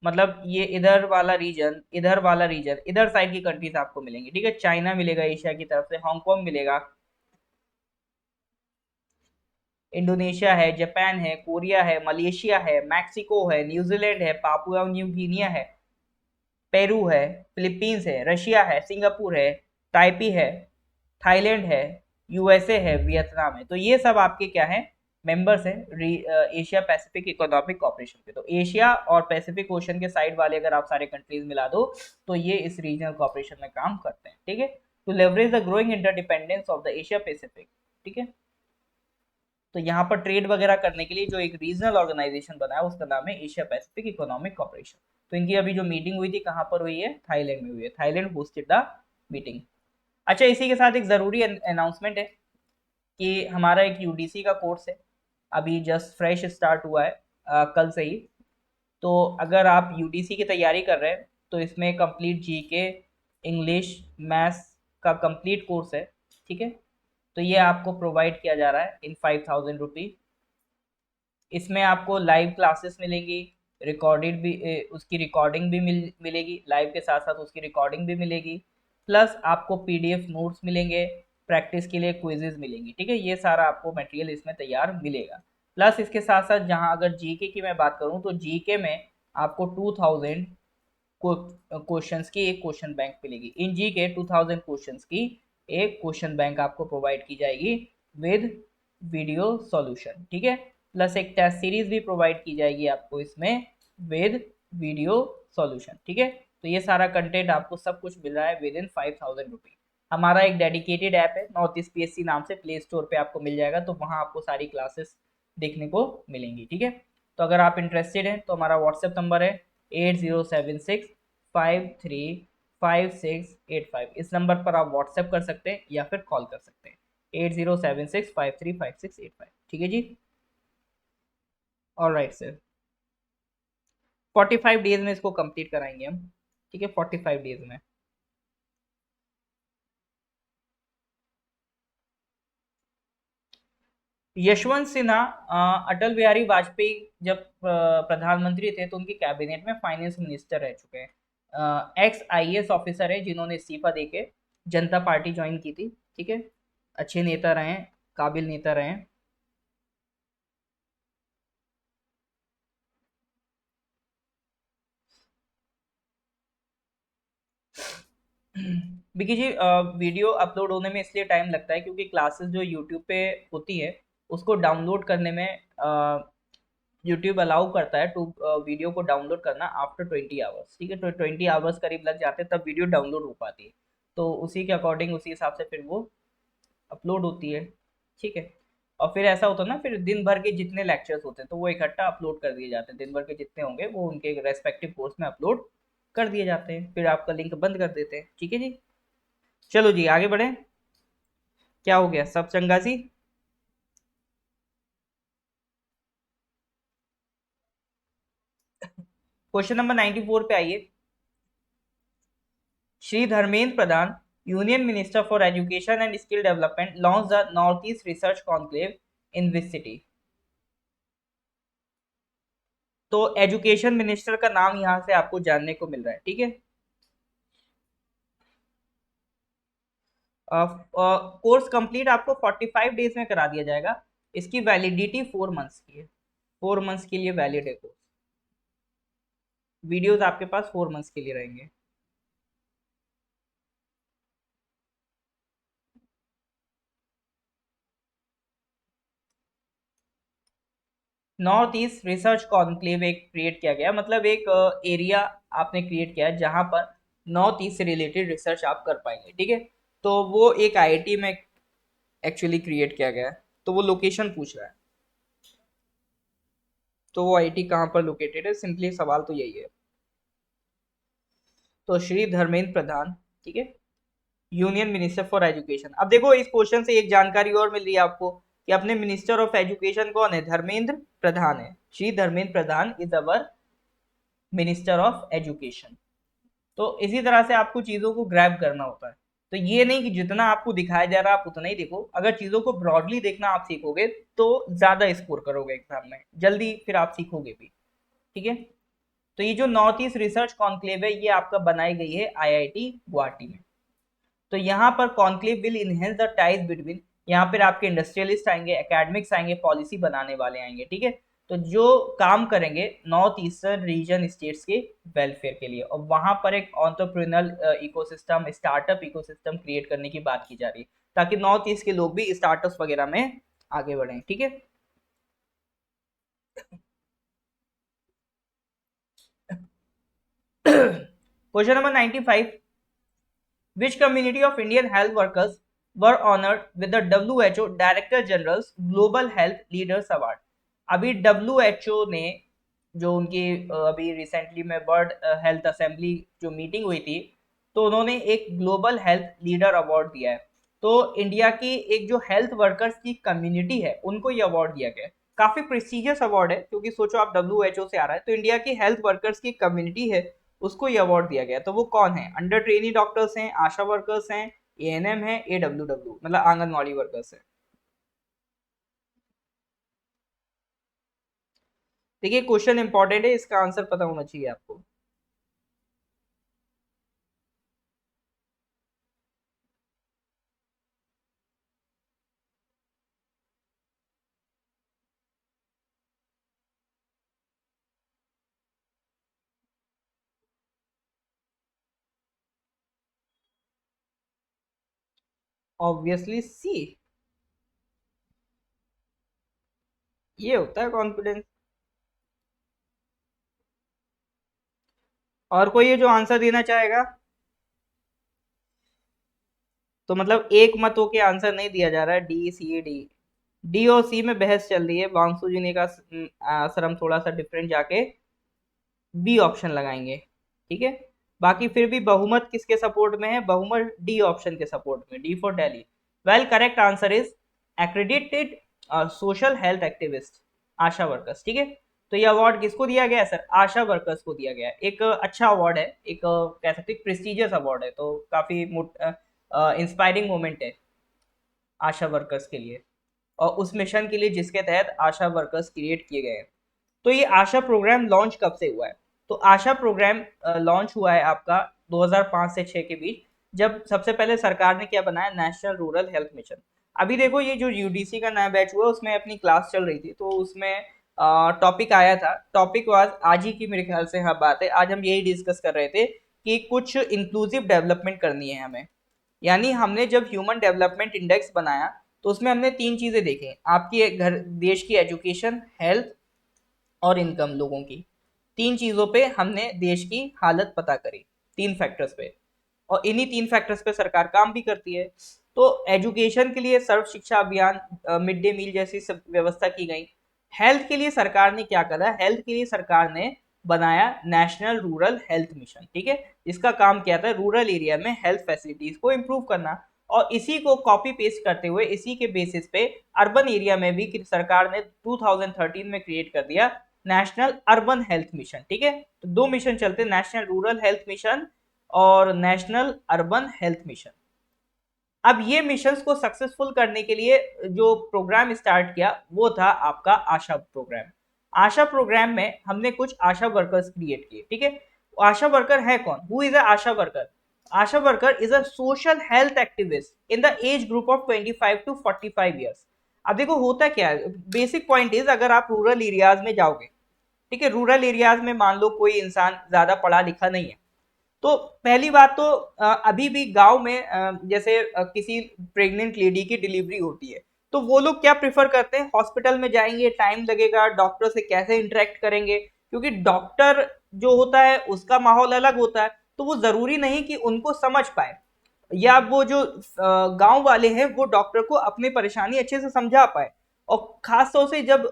मतलब ये इधर वाला रीजन, इधर वाला रीजन, इधर साइड की कंट्रीज आपको मिलेंगी, ठीक है। चाइना मिलेगा एशिया की तरफ से, हांगकांग मिलेगा, इंडोनेशिया है, जापान है, कोरिया है, मलेशिया है, मैक्सिको है, न्यूजीलैंड है, पापुआ न्यू गिनिया है, पेरू है, फिलीपींस है, रशिया है, सिंगापुर है, ताइपी है, थाईलैंड है, USA है, वियतनाम है। तो ये सब आपके क्या है, मेंबर्स हैं एशिया पैसिफिक इकोनॉमिक कॉर्पोरेशन के। तो एशिया और पैसिफिक ओशन के साइड वाले अगर आप सारे कंट्रीज मिला दो तो ये इस रीजनल कॉर्पोरेशन में काम करते हैं, ठीक है। To leverage the growing interdependence of the Asia Pacific, ठीक है। तो यहाँ पर ट्रेड वगैरह करने के लिए जो एक रीजनल ऑर्गेनाइजेशन बना है उसका नाम है एशिया पैसिफिक इकोनॉमिक कॉर्पोरेशन। तो इनकी अभी जो मीटिंग हुई थी कहाँ पर हुई है? थाईलैंड में हुई है। Thailand hosted the meeting. अच्छा, इसी के साथ एक ज़रूरी अनाउंसमेंट है कि हमारा एक UDC का कोर्स है, अभी जस्ट फ्रेश स्टार्ट हुआ है, कल से ही। तो अगर आप UDC की तैयारी कर रहे हैं तो इसमें कंप्लीट GK, इंग्लिश, मैथ्स का कंप्लीट कोर्स है, ठीक है। तो ये आपको प्रोवाइड किया जा रहा है इन 5000 रुपीज़। इसमें आपको लाइव क्लासेस मिलेंगी, रिकॉर्डेड भी उसकी रिकॉर्डिंग भी मिलेगी, लाइव के साथ साथ उसकी रिकॉर्डिंग भी मिलेगी। प्लस आपको PDF नोट्स मिलेंगे, प्रैक्टिस के लिए क्विजेज मिलेंगी, ठीक है। ये सारा आपको मटेरियल इसमें तैयार मिलेगा। प्लस इसके साथ साथ जहाँ अगर GK की मैं बात करूँ तो GK में आपको 2000 क्वेश्चंस की एक क्वेश्चन बैंक मिलेगी। इन GK 2000 क्वेश्चंस की एक क्वेश्चन बैंक आपको प्रोवाइड की जाएगी विद वीडियो सॉल्यूशन, ठीक है। प्लस एक टेस्ट सीरीज भी प्रोवाइड की जाएगी आपको इसमें विद वीडियो सॉल्यूशन, ठीक है। तो ये सारा कंटेंट आपको सब कुछ मिल रहा है विद इन 5000 रुपीज। हमारा एक डेडिकेटेड ऐप है नॉर्थ ईस्ट PSC नाम से, प्ले स्टोर पे आपको मिल जाएगा, तो वहाँ आपको सारी क्लासेस देखने को मिलेंगी, ठीक है। तो अगर आप इंटरेस्टेड हैं तो हमारा व्हाट्सएप नंबर है 8076535685। इस नंबर पर आप व्हाट्सएप कर सकते हैं या फिर कॉल कर सकते हैं, 8076535685, ठीक है जी। ऑल राइट सर, 45 डेज में इसको कंप्लीट कराएंगे हम, ठीक है, 45 डेज में। यशवंत सिन्हा अटल बिहारी वाजपेयी जब प्रधानमंत्री थे तो उनकी कैबिनेट में फाइनेंस मिनिस्टर रह चुके हैं। एक्स IAS ऑफिसर है जिन्होंने इस्तीफा देके जनता पार्टी ज्वाइन की थी, ठीक है। अच्छे नेता रहे, काबिल नेता रहे। बिकी जी वीडियो अपलोड होने में इसलिए टाइम लगता है क्योंकि क्लासेस जो यूट्यूब पे होती है उसको डाउनलोड करने में यूट्यूब अलाउ करता है टू वीडियो को डाउनलोड करना आफ्टर 20 आवर्स, ठीक है। तो 20 आवर्स करीब लग जाते हैं तब वीडियो डाउनलोड हो पाती है। तो उसी के अकॉर्डिंग उसी हिसाब से फिर वो अपलोड होती है, ठीक है। और फिर ऐसा होता है ना, फिर दिन भर के जितने लेक्चर्स होते हैं तो वो इकट्ठा अपलोड कर दिए जाते हैं, दिन भर के जितने होंगे वो उनके रेस्पेक्टिव कोर्स में अपलोड कर दिए जाते हैं, फिर आपका लिंक बंद कर देते हैं, ठीक है जी। चलो जी आगे बढ़े। क्या हो गया, सब चंगा सी। क्वेश्चन नंबर 94 पे आइए। Shri Dharmendra Pradhan, union minister for education and skill development, launch the north east research conclave in which city. तो एजुकेशन मिनिस्टर का नाम यहाँ से आपको जानने को मिल रहा है, ठीक है। कोर्स कंप्लीट आपको 45 डेज में करा दिया जाएगा। इसकी वैलिडिटी 4 मंथ्स की है, 4 मंथ्स के लिए वैलिड है कोर्स। वीडियोस आपके पास 4 मंथ्स के लिए रहेंगे। नॉर्थ ईस्ट रिसर्च कॉन्क्लेव एक क्रिएट किया गया, मतलब एक एरिया आपने क्रिएट किया है जहां पर नॉर्थ ईस्ट से रिलेटेड रिसर्च आप कर पाएंगे, ठीक है। तो वो एक आईआईटी में एक्चुअली क्रिएट किया गया है, तो वो लोकेशन पूछ रहा है। तो वो आईआईटी कहाँ पर लोकेटेड है, सिंपली सवाल तो यही है। तो श्री धर्मेंद्र प्रधान, ठीक है, यूनियन मिनिस्टर फॉर एजुकेशन। अब देखो इस क्वेश्चन से एक जानकारी और मिल रही है आपको कि अपने मिनिस्टर ऑफ एजुकेशन कौन है, धर्मेंद्र प्रधान है। Shri Dharmendra Pradhan is our minister of education. तो इसी तरह से आपको चीजों को ग्रैब करना होता है। तो ये नहीं कि जितना आपको दिखाया जा रहा है आप उतना ही देखो, अगर चीजों को ब्रॉडली देखना आप सीखोगे तो ज्यादा स्कोर करोगे एग्जाम में, जल्दी फिर आप सीखोगे भी, ठीक है। तो ये जो नॉर्थ ईस्ट रिसर्च कॉन्क्लेव है ये आपका बनाई गई है आईआईटी गुवाहाटी में। तो यहाँ पर conclave will enhance the ties between, यहाँ पर आपके इंडस्ट्रियलिस्ट आएंगे, एकेडमिक्स आएंगे, पॉलिसी बनाने वाले आएंगे, ठीक है। तो जो काम करेंगे नॉर्थ ईस्टर्न रीजन स्टेट्स के वेलफेयर के लिए, और वहां पर एक entrepreneurial ecosystem, startup ecosystem create करने की बात की जा रही है ताकि नॉर्थ ईस्ट के लोग भी स्टार्टअप्स वगैरह में आगे बढ़ें, ठीक है। Question number 95, which community of Indian health workers were honored with the WHO Director General's Global Health Leaders Award। अभी WHO ने जो उनकी अभी रिसेंटली में वर्ल्ड हेल्थ असेंबली जो मीटिंग हुई थी, तो उन्होंने एक ग्लोबल हेल्थ लीडर अवार्ड दिया है। तो इंडिया की एक जो हेल्थ वर्कर्स की कम्युनिटी है उनको ये अवार्ड दिया गया है। काफी प्रेस्टिजियस अवार्ड है क्योंकि सोचो आप WHO से आ रहा है, तो इंडिया की हेल्थ वर्कर्स की कम्युनिटी है उसको ये अवार्ड दिया गया। तो वो कौन है, अंडर ट्रेनी डॉक्टर्स हैं, आशा वर्कर्स हैं, एएनएम है, AWW मतलब आंगनवाड़ी वर्कर्स है। देखिए क्वेश्चन इंपॉर्टेंट है, इसका आंसर पता होना चाहिए आपको। ऑब्वियसली सी, ये होता है कॉन्फिडेंस। और कोई है जो आंसर देना चाहेगा? तो मतलब एक मत हो के आंसर नहीं दिया जा रहा है, डी सी डी, डी और सी में बहस चल रही है। वांसु जी ने का सर हम थोड़ा सा डिफरेंट जाके बी ऑप्शन लगाएंगे, ठीक है। बाकी फिर भी बहुमत किसके सपोर्ट में है, बहुमत डी ऑप्शन के सपोर्ट में, D for Delhi. Well correct answer is accredited social health activist, Asha workers, ठीक है। तो ये अवार्ड किसको दिया गया है सर, आशा वर्कर्स को दिया गया है। एक अच्छा अवार्ड है, एक कह सकते हैं प्रेस्टिजियस अवार्ड है, तो काफी इंस्पायरिंग मोमेंट है आशा वर्कर्स के लिए और उस मिशन के लिए जिसके तहत आशा वर्कर्स क्रिएट किए गए हैं। तो ये आशा प्रोग्राम लॉन्च कब से हुआ है, तो आशा प्रोग्राम लॉन्च हुआ है आपका 2005 से 6 के बीच, जब सबसे पहले सरकार ने क्या बनाया, नेशनल रूरल हेल्थ मिशन। अभी देखो ये जो यूडीसी का नया बैच हुआ उसमें अपनी क्लास चल रही थी, तो उसमें टॉपिक आया था, टॉपिक वाज आज ही की मेरे ख्याल से हाँ बात है, आज हम यही डिस्कस कर रहे थे कि कुछ इंक्लूसिव डेवलपमेंट करनी है हमें। यानी हमने जब ह्यूमन डेवलपमेंट इंडेक्स बनाया तो उसमें हमने तीन चीजें देखी, आपकी घर देश की एजुकेशन, हेल्थ और इनकम लोगों की। तीन चीजों पे हमने देश की हालत पता करी, तीन फैक्टर्स पे, और इन्हीं तीन फैक्टर्स पे सरकार काम भी करती है। तो एजुकेशन के लिए सर्व शिक्षा अभियान, मिड डे मील जैसी सब व्यवस्था की गई। हेल्थ के लिए सरकार ने क्या करा, हेल्थ के लिए सरकार ने बनाया नेशनल रूरल हेल्थ मिशन, ठीक है। इसका काम क्या था, रूरल एरिया में हेल्थ फैसिलिटीज को इम्प्रूव करना। और इसी को कॉपी पेस्ट करते हुए इसी के बेसिस पे अर्बन एरिया में भी सरकार ने 2013 में क्रिएट कर दिया नेशनल अर्बन हेल्थ मिशन, ठीक है। तो दो मिशन चलते, नेशनल रूरल हेल्थ मिशन और नेशनल अर्बन हेल्थ मिशन। अब ये मिशंस को सक्सेसफुल करने के लिए जो प्रोग्राम स्टार्ट किया वो था आपका आशा प्रोग्राम। आशा प्रोग्राम में हमने कुछ आशा वर्कर्स क्रिएट किए, ठीक है। आशा वर्कर है कौन, who is a ASHA worker? ASHA worker is a social health activist in the age group of 25 to 45 years. अब देखो होता क्या है, बेसिक पॉइंट इज, अगर आप रूरल एरियाज में जाओगे, ठीक है, रूरल एरियाज में मान लो कोई इंसान ज्यादा पढ़ा लिखा नहीं है, तो पहली बात तो अभी भी गांव में जैसे किसी प्रेग्नेंट लेडी की डिलीवरी होती है, तो वो लोग क्या प्रेफर करते हैं, हॉस्पिटल में जाएंगे, टाइम लगेगा, डॉक्टर से कैसे इंटरेक्ट करेंगे, क्योंकि डॉक्टर जो होता है उसका माहौल अलग होता है, तो वो जरूरी नहीं कि उनको समझ पाए, या वो जो गांव वाले हैं वो डॉक्टर को अपनी परेशानी अच्छे से समझा पाए। और खास तौर से जब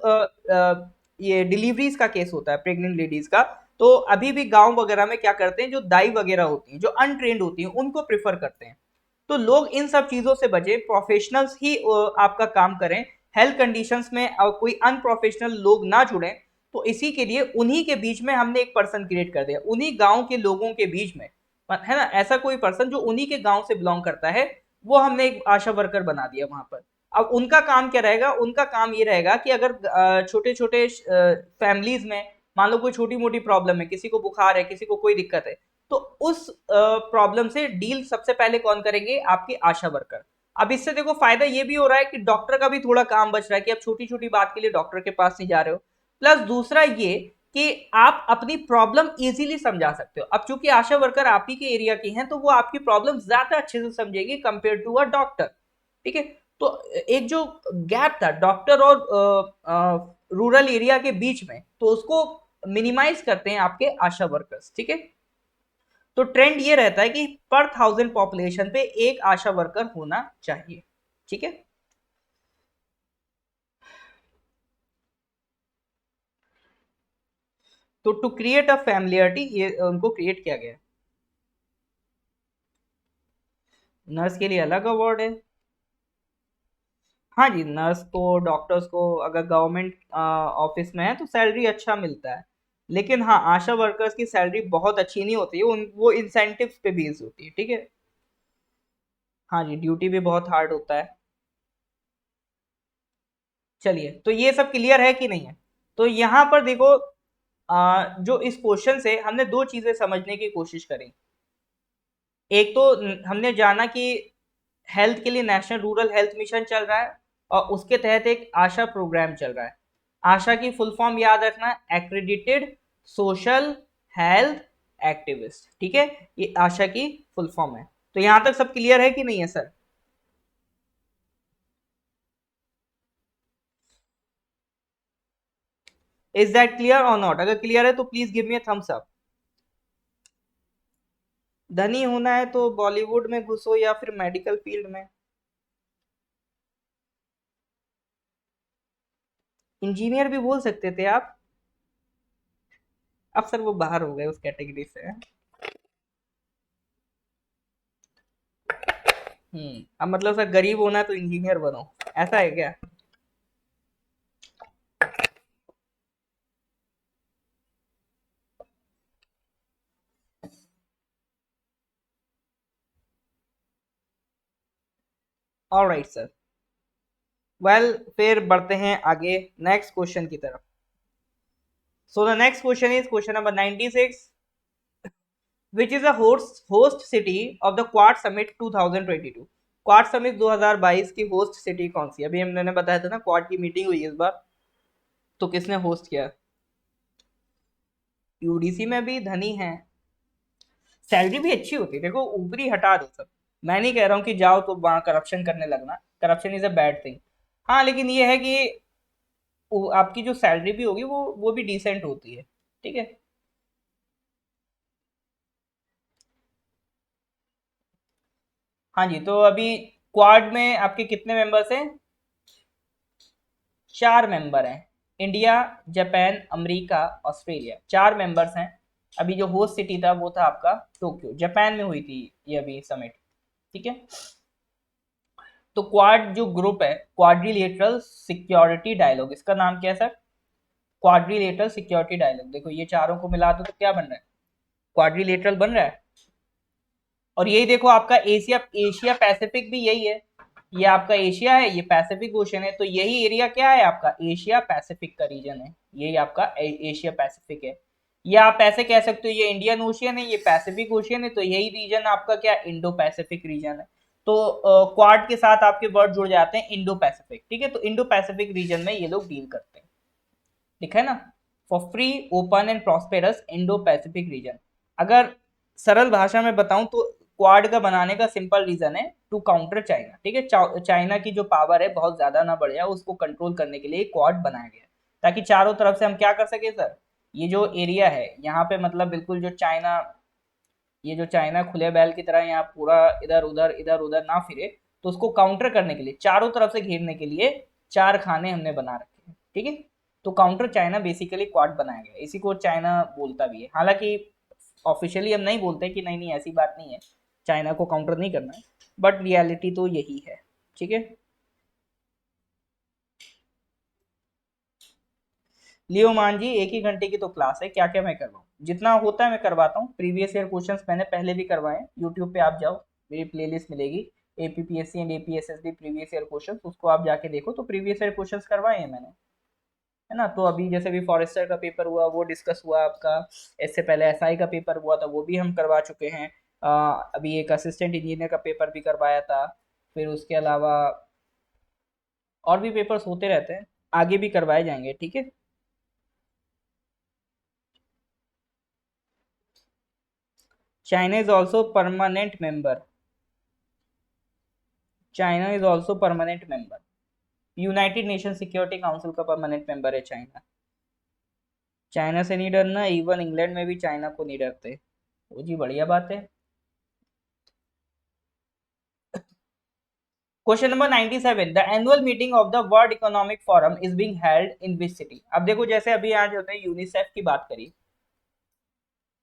ये डिलीवरीज का केस होता है, प्रेग्नेंट लेडीज का, तो अभी भी गांव वगैरह में क्या करते हैं, जो दाई वगैरह होती हैं, जो अनट्रेंड होती हैं, उनको प्रेफर करते हैं। तो लोग इन सब चीजों से बचे, प्रोफेशनल्स ही आपका काम करें, हेल्थ कंडीशंस में कोई अनप्रोफेशनल लोग ना जुड़े। तो इसी के लिए उन्हीं के बीच में हमने एक पर्सन क्रिएट कर दिया, उन्हीं गांव के लोगों के बीच में, है ना, ऐसा कोई पर्सन जो उन्हीं के गांव से बिलोंग करता है, वो हमने एक आशा वर्कर बना दिया वहां पर। अब उनका काम क्या रहेगा, उनका काम ये रहेगा कि अगर छोटे छोटे फैमिलीज में मान लो कोई छोटी मोटी प्रॉब्लम है, किसी को बुखार है, किसी को कोई दिक्कत है, तो उस प्रॉब्लम से डील सबसे पहले कौन करेंगे, आपकी आशा वर्कर। अब इससे देखो फायदा ये भी हो रहा है कि डॉक्टर का भी थोड़ा काम बच रहा है कि अब छोटी छोटी बात के लिए डॉक्टर के पास नहीं जा रहे हो। प्लस दूसरा ये कि आप अपनी प्रॉब्लम इजीली समझा सकते हो। अब चूंकि आशा वर्कर आप ही के एरिया की हैं, तो वो आपकी प्रॉब्लम ज्यादा अच्छे से समझेगी कंपेयर टू अ डॉक्टर, ठीक है। तो एक जो गैप था डॉक्टर और रूरल एरिया के बीच में, तो उसको मिनिमाइज करते हैं आपके आशा वर्कर्स, ठीक है। तो ट्रेंड ये रहता है कि पर 1000 पॉपुलेशन पे एक आशा वर्कर होना चाहिए, ठीक है। तो टू क्रिएट अ फैमिलियरिटी, ये उनको क्रिएट किया गया। नर्स के लिए अलग अवार्ड है। हाँ जी, नर्स को, डॉक्टर्स को अगर गवर्नमेंट ऑफिस में है तो सैलरी अच्छा मिलता है। लेकिन हाँ, आशा वर्कर्स की सैलरी बहुत अच्छी नहीं होती है, उन वो इंसेंटिव्स पे बेस्ड होती है, ठीक है। हाँ जी, ड्यूटी भी बहुत हार्ड होता है। चलिए, तो ये सब क्लियर है कि नहीं है? तो यहाँ पर देखो, जो इस क्वेश्चन से हमने दो चीजें समझने की कोशिश करी। एक तो हमने जाना कि हेल्थ के लिए नेशनल रूरल हेल्थ मिशन चल रहा है, और उसके तहत एक आशा प्रोग्राम चल रहा है। आशा की फुल फॉर्म याद रखना, एक्रेडिटेड सोशल हेल्थ एक्टिविस्ट, ठीक है। ये आशा की फुल फॉर्म है। तो यहां तक सब क्लियर है कि नहीं है सर? इज दैट क्लियर और नॉट? अगर क्लियर है तो please give me a thumbs up. धनी होना है तो बॉलीवुड में घुसो या फिर मेडिकल फील्ड में। इंजीनियर भी बोल सकते थे आप। अब सर वो बाहर हो गए उस कैटेगरी से। अब मतलब सर गरीब होना है तो इंजीनियर बनो, ऐसा है क्या? Alright sir. वेल, फिर बढ़ते हैं आगे नेक्स्ट क्वेश्चन की तरफ। So the next question is question number 96, which is the host city of the quad summit 2022। Quad summit 2022 की होस्ट सिटी कौन सी? अभी हमने बताया था ना, क्वाड की मीटिंग हुई इस बार, तो किसने होस्ट किया? यूडीसी में भी धनी है, सैलरी भी अच्छी होती है, देखो ऊपरी हटा दो सब, मैं नहीं कह रहा हूँ कि जाओ तो वहां करप्शन करने लगना, corruption is a bad thing. हाँ लेकिन ये है कि आपकी जो सैलरी भी होगी वो भी डिसेंट होती है, ठीक है। हाँ जी, तो अभी क्वाड में आपके कितने मेंबर्स हैं? 4 मेंबर हैं। India, Japan, America, Australia, 4 members हैं। अभी जो होस्ट सिटी था वो था आपका टोक्यो, जापान में हुई थी ये अभी समिट, ठीक है। तो क्वाड जो ग्रुप है, क्वाड्रिलेटरल सिक्योरिटी डायलॉग, इसका नाम क्या है सर? Quadrilateral security dialogue. देखो ये चारों को मिला दो तो क्या बन रहा है? क्वाड्रिलेटरल बन रहा है। और यही देखो आपका एशिया एशिया पैसिफिक भी यही है। ये आपका एशिया है, ये पैसिफिक ओशन है, तो यही एरिया क्या है आपका? एशिया पैसिफिक का रीजन है, यही आपका एशिया पैसिफिक है। या आप ऐसे कह सकते हो ये इंडियन ओशियन है, ये पैसिफिक ओशियन है, तो यही रीजन आपका क्या? इंडो पैसिफिक रीजन है। तो क्वाड के साथ आपके वर्ड जुड़ जाते हैं इंडो पैसिफिक, ठीक है। तो इंडो पैसिफिक रीजन में ये लोग डील करते हैं, लिखा है ना, for free open and prosperous Indo Pacific region. अगर सरल भाषा में बताऊं तो क्वाड का बनाने का सिंपल रीजन है टू काउंटर चाइना, ठीक है। चाइना की जो पावर है बहुत ज्यादा ना बढ़ जाए, उसको कंट्रोल करने के लिए क्वाड बनाया गया, ताकि चारों तरफ से हम क्या कर सके सर? ये जो एरिया है यहाँ पे मतलब बिल्कुल जो चाइना, ये जो चाइना खुले बैल की तरह यहाँ पूरा इधर उधर ना फिरे, तो उसको काउंटर करने के लिए, चारों तरफ से घेरने के लिए 4 खाने हमने बना रखे हैं, ठीक है। तो काउंटर चाइना बेसिकली क्वाड बनाया गया, इसी को चाइना बोलता भी है। हालांकि ऑफिशियली हम नहीं बोलते कि नहीं नहीं ऐसी बात नहीं है, चाइना को काउंटर नहीं करना है, बट रियलिटी तो यही है, ठीक है। लियो मान जी, एक ही घंटे की तो क्लास है, क्या क्या मैं करवाऊँ? जितना होता है मैं करवाता हूँ। प्रीवियस ईयर क्वेश्चंस मैंने पहले भी करवाए हैं, यूट्यूब पे आप जाओ, मेरी प्लेलिस्ट मिलेगी, APPSC and APSSB previous year questions, उसको आप जाके देखो, तो प्रीवियस ईयर क्वेश्चंस करवाए हैं मैंने, है ना। तो अभी जैसे भी फॉरेस्टर का पेपर हुआ वो डिस्कस हुआ आपका, इससे पहले एसआई का पेपर हुआ था वो भी हम करवा चुके हैं। अभी एक असिस्टेंट इंजीनियर का पेपर भी करवाया था, फिर उसके अलावा और भी पेपर्स होते रहते हैं, आगे भी करवाए जाएंगे, ठीक है। China is also permanent member, China is also permanent member, United nation security council का परमानेंट मेंबर है चाइना। चाइना से नहीं डरना, इवन इंग्लैंड में भी चाइना को नहीं डरते। वो जी बढ़िया बात है। Question number 97, the annual meeting of the world economic forum is being held in which city? अब देखो जैसे अभी आज होते हैं यूनिसेफ की बात करी,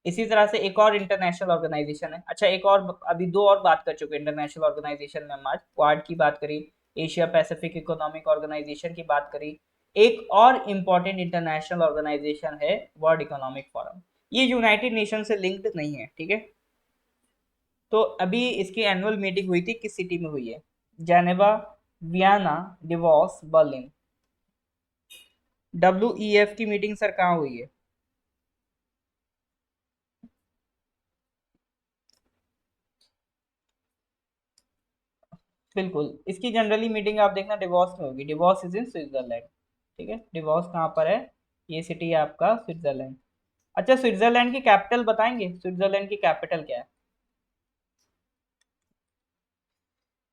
इसी तरह से एक और इंटरनेशनल ऑर्गेनाइजेशन है। अच्छा एक और, अभी 2 और बात कर चुके हैं इंटरनेशनल ऑर्गेनाइजेशन में, हम आज क्वाड की बात करी, एशिया पैसिफिक इकोनॉमिक ऑर्गेनाइजेशन की बात करी, एक और इम्पॉर्टेंट इंटरनेशनल ऑर्गेनाइजेशन है वर्ल्ड इकोनॉमिक फोरम। ये यूनाइटेड नेशन से लिंक्ड नहीं है, ठीक है। तो अभी इसकी एनुअल मीटिंग हुई थी, किस सिटी में हुई है? Geneva, Vienna, Davos, Berlin. WEF की मीटिंग सर कहाँ हुई है? बिल्कुल, इसकी जनरली मीटिंग आप देखना डिवॉर्स में होगी, डिवॉर्स इज इन स्विट्जरलैंड, ठीक है। डिवॉर्स कहाँ पर है? ये सिटी है आपका स्विट्जरलैंड। अच्छा स्विट्जरलैंड की कैपिटल बताएंगे, स्विट्जरलैंड की कैपिटल क्या है?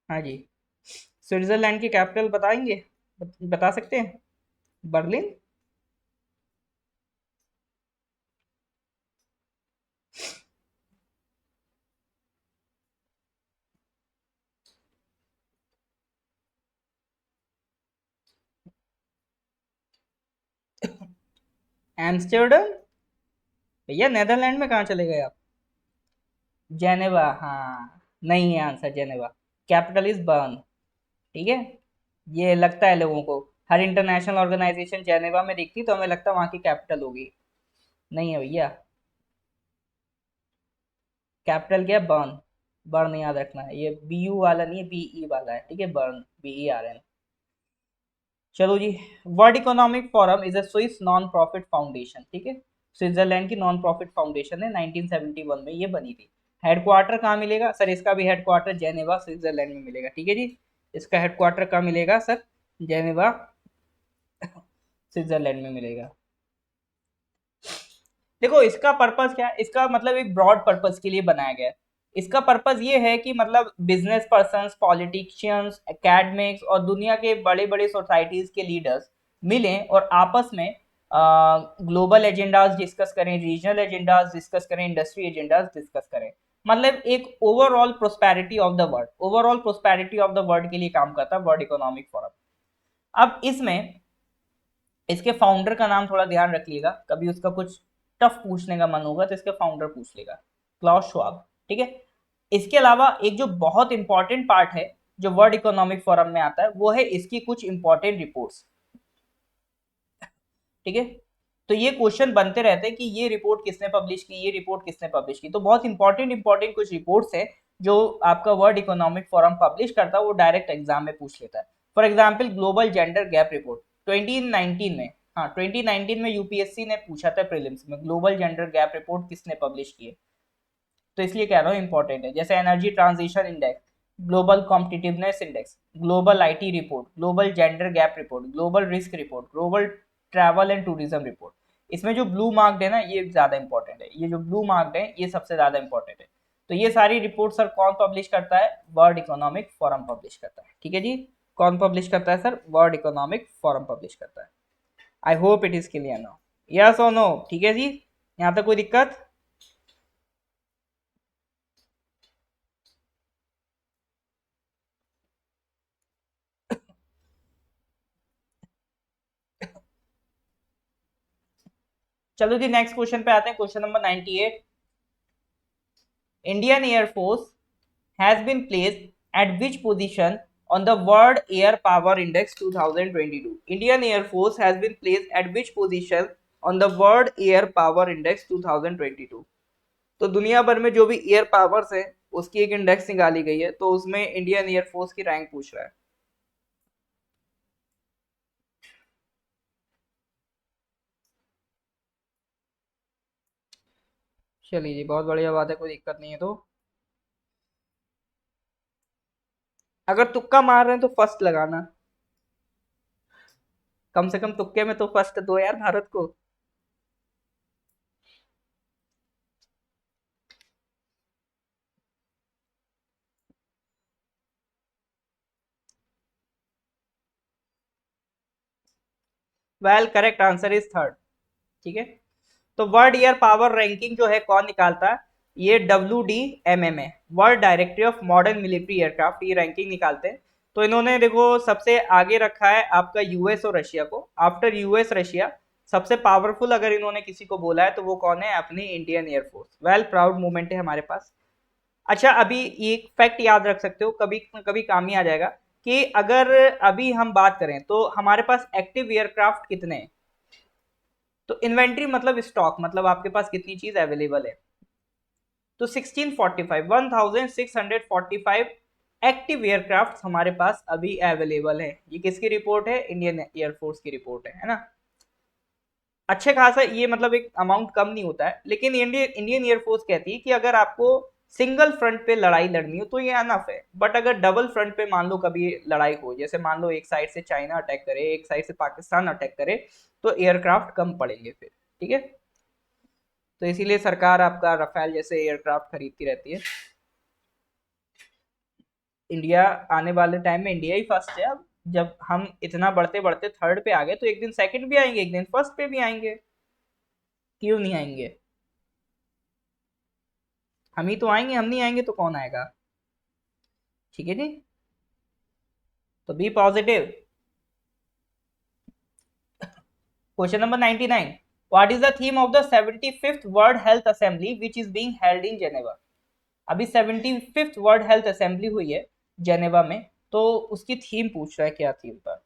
हाँ जी, स्विट्जरलैंड की कैपिटल बताएंगे, बता सकते हैं? बर्लिन? एम्स्टर्डम? भैया नेदरलैंड में कहाँ चले गए आप? जेनेवा, हाँ नहीं है answer Geneva, capital is burn, ठीक है। ये लगता है लोगों को, हर इंटरनेशनल ऑर्गेनाइजेशन जेनेवा में दिखती तो हमें लगता है वहाँ की कैपिटल होगी, नहीं है भैया। कैपिटल क्या है? बर्न, बर्न याद रखना है, ये BU वाला नहीं है, BE वाला है, ठीक है, बर्न, BERN। चलो जी, world economic forum is a Swiss non profit foundation, ठीक है। स्विट्जरलैंड की नॉन प्रॉफिट फाउंडेशन है, 1971 में ये बनी थी। हेडक्वार्टर कहाँ मिलेगा सर? इसका भी हेडक्वार्टर जेनेवा स्विट्जरलैंड में मिलेगा, ठीक है जी। इसका हेडक्वार्टर कहाँ मिलेगा सर? जेनेवा स्विट्जरलैंड में मिलेगा। देखो इसका पर्पस क्या है, इसका मतलब एक ब्रॉड पर्पस के लिए बनाया गया है। इसका पर्पस ये है कि मतलब बिजनेस पर्सन्स, पॉलिटिशियंस, एकेडमिक्स और दुनिया के बड़े बड़े सोसाइटीज के लीडर्स मिलें और आपस में ग्लोबल एजेंडाज डिस्कस करें, रीजनल एजेंडाज डिस्कस करें, इंडस्ट्री एजेंडाज डिस्कस करें। मतलब एक overall prosperity of the world, overall prosperity of the world के लिए काम करता है वर्ल्ड इकोनॉमिक फोरम। अब इसमें इसके फाउंडर का नाम थोड़ा ध्यान रखिएगा, कभी उसका कुछ टफ पूछने का मन होगा तो इसके फाउंडर पूछ लेगा, क्लाउस श्वाब। ठीक है। इसके अलावा एक जो बहुत इंपॉर्टेंट पार्ट है जो वर्ल्ड इकोनॉमिक फोरम में आता है वो है इसकी कुछ इंपॉर्टेंट रिपोर्ट्स। ठीक है। तो ये क्वेश्चन बनते रहते हैं कि ये रिपोर्ट किसने पब्लिश की, ये रिपोर्ट किसने पब्लिश की। तो बहुत इंपॉर्टेंट इंपॉर्टेंट कुछ रिपोर्ट्स है जो आपका वर्ल्ड इकोनॉमिक फोरम पब्लिश करता है, वो डायरेक्ट एग्जाम में पूछ लेता है। For example global gender gap report 2019 में, हाँ 2019 में यूपीएससी ने पूछा था प्रीलिम्स में, ग्लोबल जेंडर गैप रिपोर्ट किसने पब्लिश की है। तो इसलिए कह रहा हूँ इंपॉर्टेंट है। जैसे energy transition index, global competitiveness index, global IT report, global gender gap report, global risk report, global travel and tourism report. इसमें जो ब्लू मार्क्ड है ना ये ज्यादा इंपॉर्टेंट है, ये जो ब्लू मार्क्ड है ये सबसे ज्यादा इंपॉर्टेंट है। तो ये सारी रिपोर्ट सर कौन पब्लिश करता है, वर्ल्ड इकोनॉमिक फोरम पब्लिश करता है। ठीक है जी, कौन पब्लिश करता है sir, world economic forum publish करता है। I hope it is clear now, yes और नो। ठीक है जी, यहाँ तक कोई दिक्कत। चलो जी नेक्स्ट क्वेश्चन पे आते हैं, question number 98। Indian Air Force has been placed at which position on the World Air Power Index 2022? Indian Air Force has been placed at which position on the World Air Power Index 2022? तो दुनिया भर में जो भी एयर पावर्स है उसकी एक इंडेक्स निकाली गई है, तो उसमें इंडियन एयरफोर्स की रैंक पूछ रहा है। चलिए जी, बहुत बढ़िया बात है, कोई दिक्कत नहीं है। तो अगर तुक्का मार रहे हैं तो फर्स्ट लगाना, कम से कम तुक्के में तो फर्स्ट दो यार भारत को। Well correct answer is third. ठीक है। तो वर्ल्ड ईयर पावर रैंकिंग जो है कौन निकालता है, ये WDMM है, world directory of modern military aircraft, ये रैंकिंग निकालते हैं। तो इन्होंने देखो सबसे आगे रखा है आपका यूएस और रशिया को, आफ्टर यूएस रशिया सबसे पावरफुल अगर इन्होंने किसी को बोला है तो वो कौन है, अपनी Indian air force. Well proud moment है हमारे पास। अच्छा अभी एक फैक्ट याद रख सकते हो, कभी कभी काम ही आ जाएगा, कि अगर अभी हम बात करें तो हमारे पास एक्टिव एयरक्राफ्ट कितने हैं। तो इन्वेंट्री मतलब स्टॉक, मतलब आपके पास कितनी चीज अवेलेबल है। तो 1645 1645 एक्टिव एयरक्राफ्ट हमारे पास अभी अवेलेबल है। ये किसकी रिपोर्ट है, इंडियन एयरफोर्स की रिपोर्ट है ना। अच्छे खासा ये मतलब एक अमाउंट कम नहीं होता है, लेकिन इंडियन एयरफोर्स कहती है कि अगर आपको सिंगल फ्रंट पे लड़ाई लड़नी हो तो ये अनफ है, बट अगर डबल फ्रंट पे मान लो कभी लड़ाई हो, जैसे मान लो एक साइड से चाइना अटैक करे, एक साइड से पाकिस्तान अटैक करे, तो एयरक्राफ्ट कम पड़ेंगे फिर। ठीक है। तो इसीलिए सरकार आपका रफेल जैसे एयरक्राफ्ट खरीदती रहती है। इंडिया आने वाले टाइम में इंडिया ही फर्स्ट है अब, जब हम इतना बढ़ते बढ़ते थर्ड पे आ गए तो एक दिन सेकंड भी आएंगे, एक दिन फर्स्ट पे भी आएंगे। क्यों नहीं आएंगे, हम ही तो आएंगे, हम नहीं आएंगे तो कौन आएगा। ठीक है जी। तो be positive. Question number 99। What is the theme of the 75th World Health Assembly which is being held in Geneva? अभी 75th वर्ल्ड हेल्थ असेंबली हुई है जेनेवा में, तो उसकी थीम पूछ रहा है, क्या थीम था।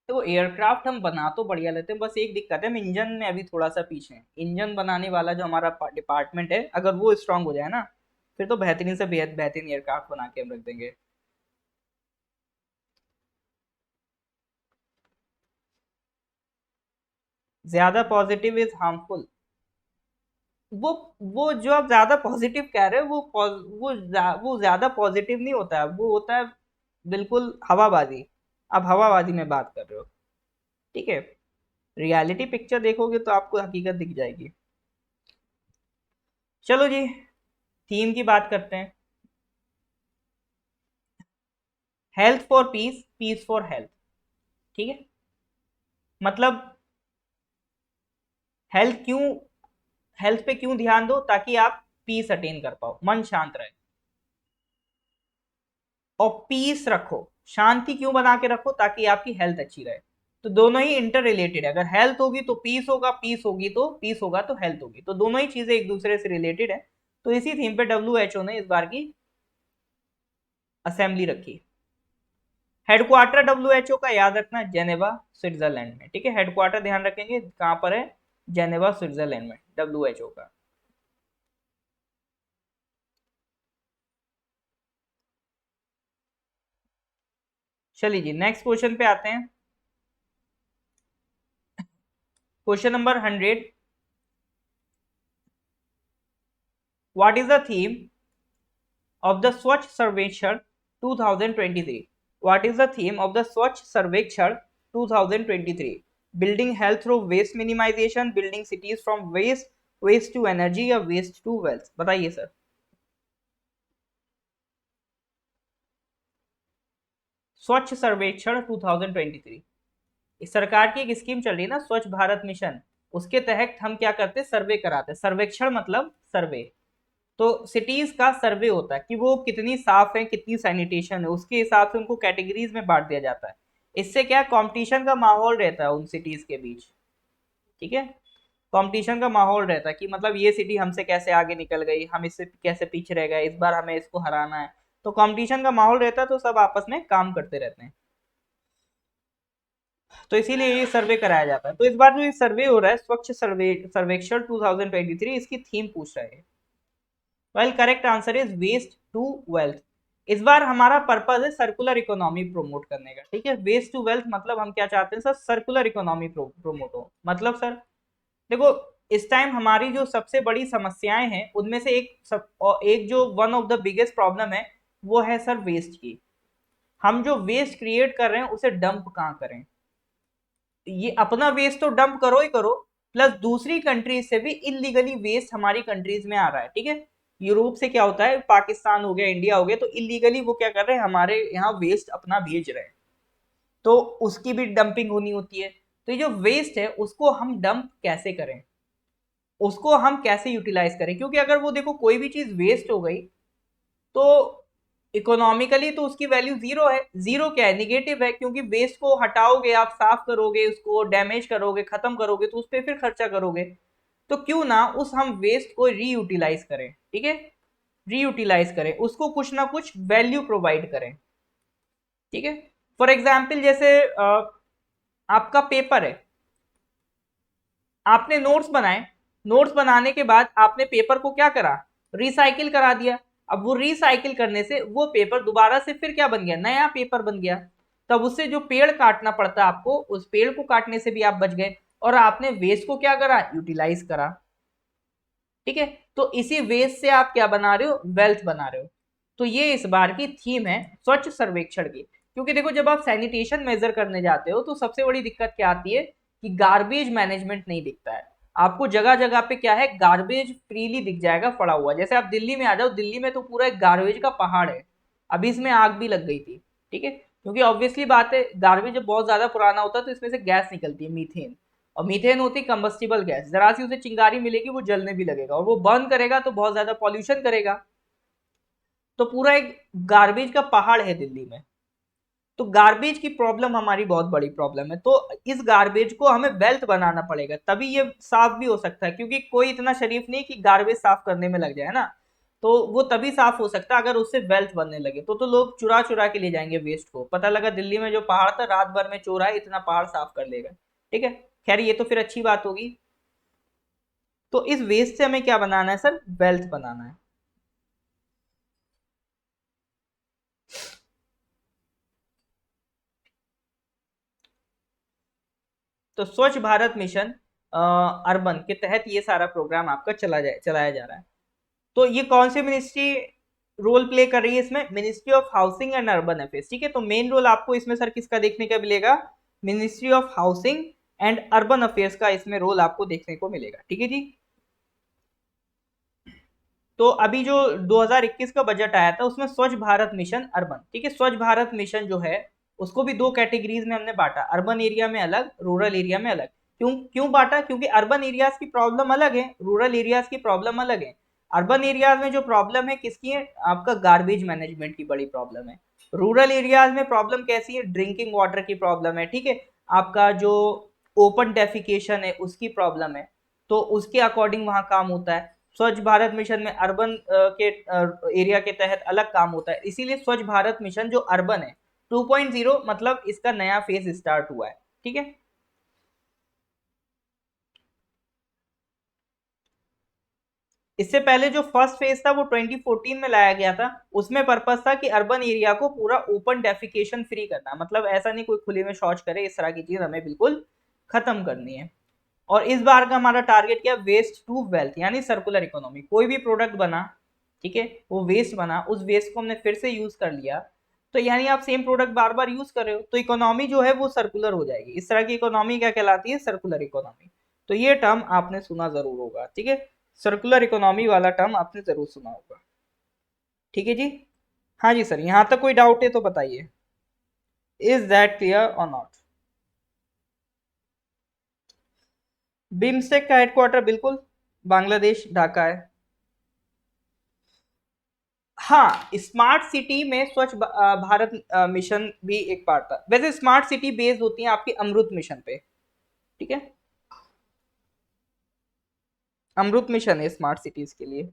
तो एयरक्राफ्ट हम बना तो बढ़िया लेते हैं, बस एक दिक्कत है, हम इंजन में अभी थोड़ा सा पीछे हैं। इंजन बनाने वाला जो हमारा डिपार्टमेंट है अगर वो स्ट्रांग हो जाए ना, फिर तो बेहतरीन से बेहतरीन एयरक्राफ्ट बना के हम रख देंगे। ज्यादा पॉजिटिव इज हार्मफुल। वो वो जो आप ज्यादा पॉजिटिव कह रहे हो वो ज्यादा पॉजिटिव नहीं होता है, वो होता है बिल्कुल हवाबाजी। आप हवाबाजी में बात कर रहे हो, ठीक है। रियलिटी पिक्चर देखोगे तो आपको हकीकत दिख जाएगी। चलो जी, थीम की बात करते हैं। Health for peace, peace for health, ठीक है। मतलब हेल्थ क्यों, हेल्थ पे क्यों ध्यान दो, ताकि आप पीस अटेन कर पाओ, मन शांत रहे। और पीस रखो, शांति क्यों बना के रखो, ताकि आपकी हेल्थ अच्छी रहे। तो दोनों ही इंटर रिलेटेड है, अगर हेल्थ होगी तो पीस होगा, पीस होगा तो हेल्थ होगी, तो दोनों ही चीजें एक दूसरे से रिलेटेड है। तो इसी थीम पे WHO ने इस बार की असेंबली रखी। हेडक्वार्टर WHO का याद रखना जेनेवा स्विट्जरलैंड में, ठीक है। हेडक्वार्टर ध्यान रखेंगे कहां पर है, जेनेवा स्विट्जरलैंड में WHO का। चलिए जी, नेक्स्ट क्वेश्चन पे आते हैं। Question number 100। What is the theme of the Swachh Sarvekshar 2023? What is the theme of the Swachh Sarvekshar 2023? Building health through waste minimization, building cities from waste, waste to energy या waste to wealth? बताइए सर। स्वच्छ सर्वेक्षण 2023 इस सरकार की एक स्कीम चल रही है ना, स्वच्छ भारत मिशन। उसके तहत हम क्या करते हैं, सर्वे कराते हैं। सर्वेक्षण मतलब सर्वे। तो सिटीज का सर्वे होता है कि वो कितनी साफ है, कितनी सैनिटेशन है, उसके हिसाब से उनको कैटेगरीज में बांट दिया जाता है। इससे क्या कंपटीशन का माहौल रहता है उन सिटीज के बीच, ठीक है। कंपटीशन का माहौल रहता है कि मतलब ये सिटी हमसे कैसे आगे निकल गई, हम इससे कैसे पीछे रह गए, इस बार हमें इसको हराना है। तो कंपटीशन का माहौल रहता है, तो सब आपस में काम करते रहते हैं। तो इसीलिए ये सर्वे कराया जाता है। तो इस बार जो ये सर्वे हो रहा है, स्वच्छ सर्वेक्षण 2023, इसकी थीम पूछ रहे हैं। Well, correct answer is waste to wealth. इस बार हमारा पर्पज है सर्कुलर इकोनॉमी प्रमोट करने का, ठीक है। वेस्ट टू वेल्थ मतलब हम क्या चाहते हैं सर, सर्कुलर इकोनॉमी प्रमोट हो। मतलब सर देखो, इस टाइम हमारी जो सबसे बड़ी समस्याएं हैं उनमें से एक जो one of the biggest problem है, वो है सर वेस्ट की। हम जो वेस्ट क्रिएट कर रहे हैं उसे डंप कहाँ करें। ये अपना वेस्ट तो डंप करो ही करो, प्लस दूसरी कंट्रीज से भी इलीगली वेस्ट हमारी कंट्रीज में आ रहा है, ठीक है। यूरोप से क्या होता है, पाकिस्तान हो गया, इंडिया हो गया, तो इलीगली वो क्या कर रहे हैं, हमारे यहाँ वेस्ट अपना भेज रहे हैं। तो उसकी भी डंपिंग होनी होती है। तो ये जो वेस्ट है उसको हम डंप कैसे करें, उसको हम कैसे यूटिलाइज करें, क्योंकि अगर वो देखो कोई भी चीज वेस्ट हो गई तो इकोनॉमिकली तो उसकी वैल्यू जीरो है। जीरो क्या है, निगेटिव है, क्योंकि वेस्ट को हटाओगे, आप साफ करोगे, उसको डैमेज करोगे, खत्म करोगे, तो उस पर फिर खर्चा करोगे। तो क्यों ना उस हम वेस्ट को रीयूटिलाइज करें, ठीक है। रीयूटिलाइज करें, उसको कुछ ना कुछ वैल्यू प्रोवाइड करें, ठीक है। फॉर एग्जाम्पल जैसे आपका पेपर है, आपने नोट्स बनाए, नोट्स बनाने के बाद आपने पेपर को क्या करा, रिसाइकिल करा दिया। अब वो रिसाइकिल करने से वो पेपर दोबारा से फिर क्या बन गया, नया पेपर बन गया। तब उससे जो पेड़ काटना पड़ता है आपको, उस पेड़ को काटने से भी आप बच गए, और आपने वेस्ट को क्या करा, यूटिलाइज करा, ठीक है। तो इसी वेस्ट से आप क्या बना रहे हो, वेल्थ बना रहे हो। तो ये इस बार की थीम है स्वच्छ सर्वेक्षण की। क्योंकि देखो, जब आप सैनिटेशन मेजर करने जाते हो तो सबसे बड़ी दिक्कत क्या आती है कि गार्बेज मैनेजमेंट नहीं दिखता है। आपको जगह जगह पे क्या है, गार्बेज फ्रीली दिख जाएगा पड़ा हुआ। जैसे आप दिल्ली में आ जाओ, दिल्ली में तो पूरा एक गार्बेज का पहाड़ है। अभी इसमें आग भी लग गई थी, ठीक है। क्योंकि ऑब्वियसली बात है, गार्बेज जब बहुत ज्यादा पुराना होता है तो इसमें से गैस निकलती है, मीथेन। और मीथेन होती कंबस्टिबल गैस, जरा सी उसे चिंगारी मिलेगी वो जलने भी लगेगा, और वो बर्न करेगा तो बहुत ज्यादा पॉल्यूशन करेगा। तो पूरा एक गार्बेज का पहाड़ है दिल्ली में। तो गार्बेज की प्रॉब्लम हमारी बहुत बड़ी प्रॉब्लम है। तो इस गार्बेज को हमें वेल्थ बनाना पड़ेगा, तभी ये साफ भी हो सकता है। क्योंकि कोई इतना शरीफ नहीं कि गार्बेज साफ करने में लग जाए ना। तो वो तभी साफ हो सकता है अगर उससे वेल्थ बनने लगे। तो लोग चुरा चुरा के ले जाएंगे वेस्ट को, पता लगा दिल्ली में जो पहाड़ था रात भर में चोर आए, इतना पहाड़ साफ कर लेगा, ठीक है। खैर ये तो फिर अच्छी बात होगी। तो इस वेस्ट से हमें क्या बनाना है सर, वेल्थ बनाना है। तो स्वच्छ भारत मिशन अर्बन के तहत ये सारा प्रोग्राम आपका चलाया जा रहा है। तो ये कौन सी मिनिस्ट्री रोल प्ले कर रही है इसमें? Ministry of housing and urban affairs. ठीक है, तो मेन रोल आपको इसमें सर किसका देखने का मिलेगा? Ministry of housing and urban affairs का इसमें रोल आपको देखने को मिलेगा। ठीक है जी। तो अभी जो 2021 का बजट आया था उसमें स्वच्छ भारत मिशन अर्बन, ठीक है, स्वच्छ भारत मिशन जो है उसको भी दो कैटेगरीज में हमने बांटा, अर्बन एरिया में अलग, रूरल एरिया में अलग। क्यों क्यों बांटा? क्योंकि अर्बन एरियाज की प्रॉब्लम अलग है, रूरल एरियाज की प्रॉब्लम अलग है। अर्बन एरियाज में जो प्रॉब्लम है किसकी है? आपका गार्बेज मैनेजमेंट की बड़ी प्रॉब्लम है। रूरल एरियाज में प्रॉब्लम कैसी है? ड्रिंकिंग वाटर की प्रॉब्लम है, ठीक है, आपका जो ओपन डेफिकेशन है उसकी प्रॉब्लम है। तो उसके अकॉर्डिंग वहां काम होता है। स्वच्छ भारत मिशन में अर्बन के एरिया के तहत अलग काम होता है, इसीलिए स्वच्छ भारत मिशन जो अर्बन है 2.0 मतलब इसका नया फेज स्टार्ट हुआ है। ठीक है, इससे पहले जो फर्स्ट फेज था वो 2014 में लाया गया था। उसमें पर्पस था कि अर्बन एरिया को पूरा ओपन डेफिकेशन फ्री करना, मतलब ऐसा नहीं कोई खुले में शौच करे, इस तरह की चीज हमें बिल्कुल खत्म करनी है। और इस बार का हमारा टारगेट क्या? वेस्ट टू वेल्थ, यानी सर्कुलर इकोनॉमी। कोई भी प्रोडक्ट बना, ठीक है, वो वेस्ट बना, उस वेस्ट को हमने फिर से यूज कर लिया, तो यानी आप सेम प्रोडक्ट बार बार यूज कर रहे हो, तो इकोनॉमी जो है वो सर्कुलर हो जाएगी। इस तरह की इकोनॉमी क्या कहलाती है? Circular economy. तो ये टर्म आपने सुना जरूर होगा, ठीक है, सर्कुलर इकोनॉमी वाला टर्म आपने जरूर सुना होगा। ठीक है जी। हाँ जी सर, यहाँ तक कोई डाउट है तो बताइए। इज दैट क्लियर और नॉट? बिम्स्टेक का हेडक्वार्टर बिल्कुल बांग्लादेश ढाका है। हाँ, स्मार्ट सिटी में स्वच्छ भारत मिशन भी एक पार्ट था। वैसे स्मार्ट सिटी बेस्ड होती है आपकी अमृत मिशन पे, ठीक है, अमृत मिशन है स्मार्ट सिटीज के लिए।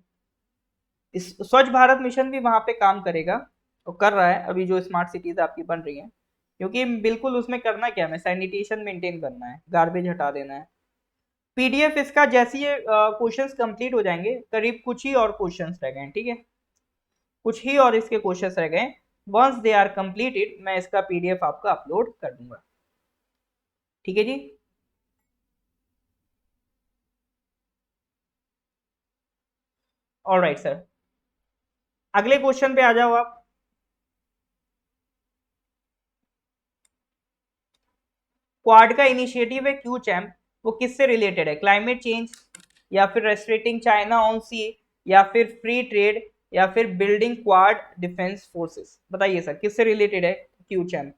इस स्वच्छ भारत मिशन भी वहां पे काम करेगा और कर रहा है अभी, जो स्मार्ट सिटीज आपकी बन रही हैं, क्योंकि बिल्कुल उसमें करना क्या है? सैनिटेशन मेंटेन करना है, गार्बेज हटा देना है। पीडीएफ इसका जैसे ये क्वेश्चंस कंप्लीट हो जाएंगे, करीब कुछ ही और क्वेश्चंस रह गए हैं, ठीक है, कुछ ही और इसके क्वेश्चंस रह गए। वंस दे आर कंप्लीटेड मैं इसका पीडीएफ आपका अपलोड कर दूंगा। ठीक है जी। ऑलराइट सर, अगले क्वेश्चन पे आ जाओ आप। क्वाड का इनिशिएटिव है क्यू चैम्प, वो किससे रिलेटेड है? क्लाइमेट चेंज, या फिर रेस्ट्रिक्टिंग चाइना ऑन सी, या फिर फ्री ट्रेड, या फिर बिल्डिंग क्वाड डिफेंस फोर्सेस? बताइए सर किससे रिलेटेड है Q champ?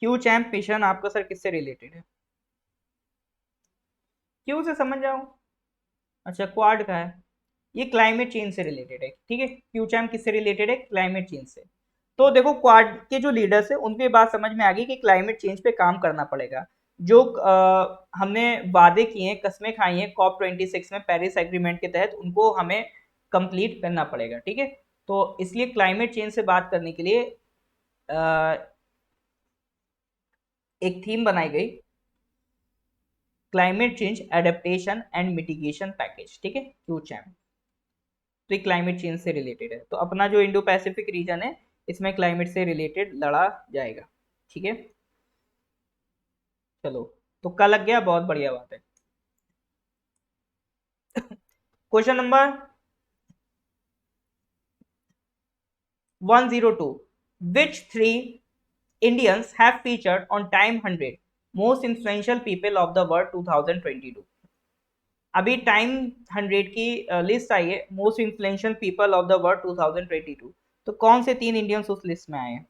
Q champ mission आपका सर किससे रिलेटेड है? क्यू से समझ जाओ। अच्छा, क्वाड का है, ये क्लाइमेट चेंज से रिलेटेड है, ठीक है, क्यूचैम किससे रिलेटेड है? क्लाइमेट चेंज से। तो देखो क्वाड के जो लीडर्स है उनकी बात समझ में आ गई कि क्लाइमेट चेंज पे काम करना पड़ेगा। जो हमने वादे किए हैं, कस्में खाई हैं COP26 में पेरिस एग्रीमेंट के तहत, उनको हमें कंप्लीट करना पड़ेगा, ठीक है। तो इसलिए क्लाइमेट चेंज से बात करने के लिए अ, एक थीम बनाई गई, climate change adaptation and mitigation package, ठीक है, क्यूचैम। तो ये क्लाइमेट चेंज से रिलेटेड है, तो अपना जो इंडो पैसिफिक रीजन है इसमें क्लाइमेट से रिलेटेड लड़ा जाएगा। ठीक है, चलो, तुक्का लग गया, बहुत बढ़िया बात है। Question number 102, which three Indians have featured on Time 100 most influential people of the world 2022? अभी टाइम 100 की लिस्ट आई है, most influential people of the world 2022, तो कौन से तीन इंडियंस उस लिस्ट में आए हैं?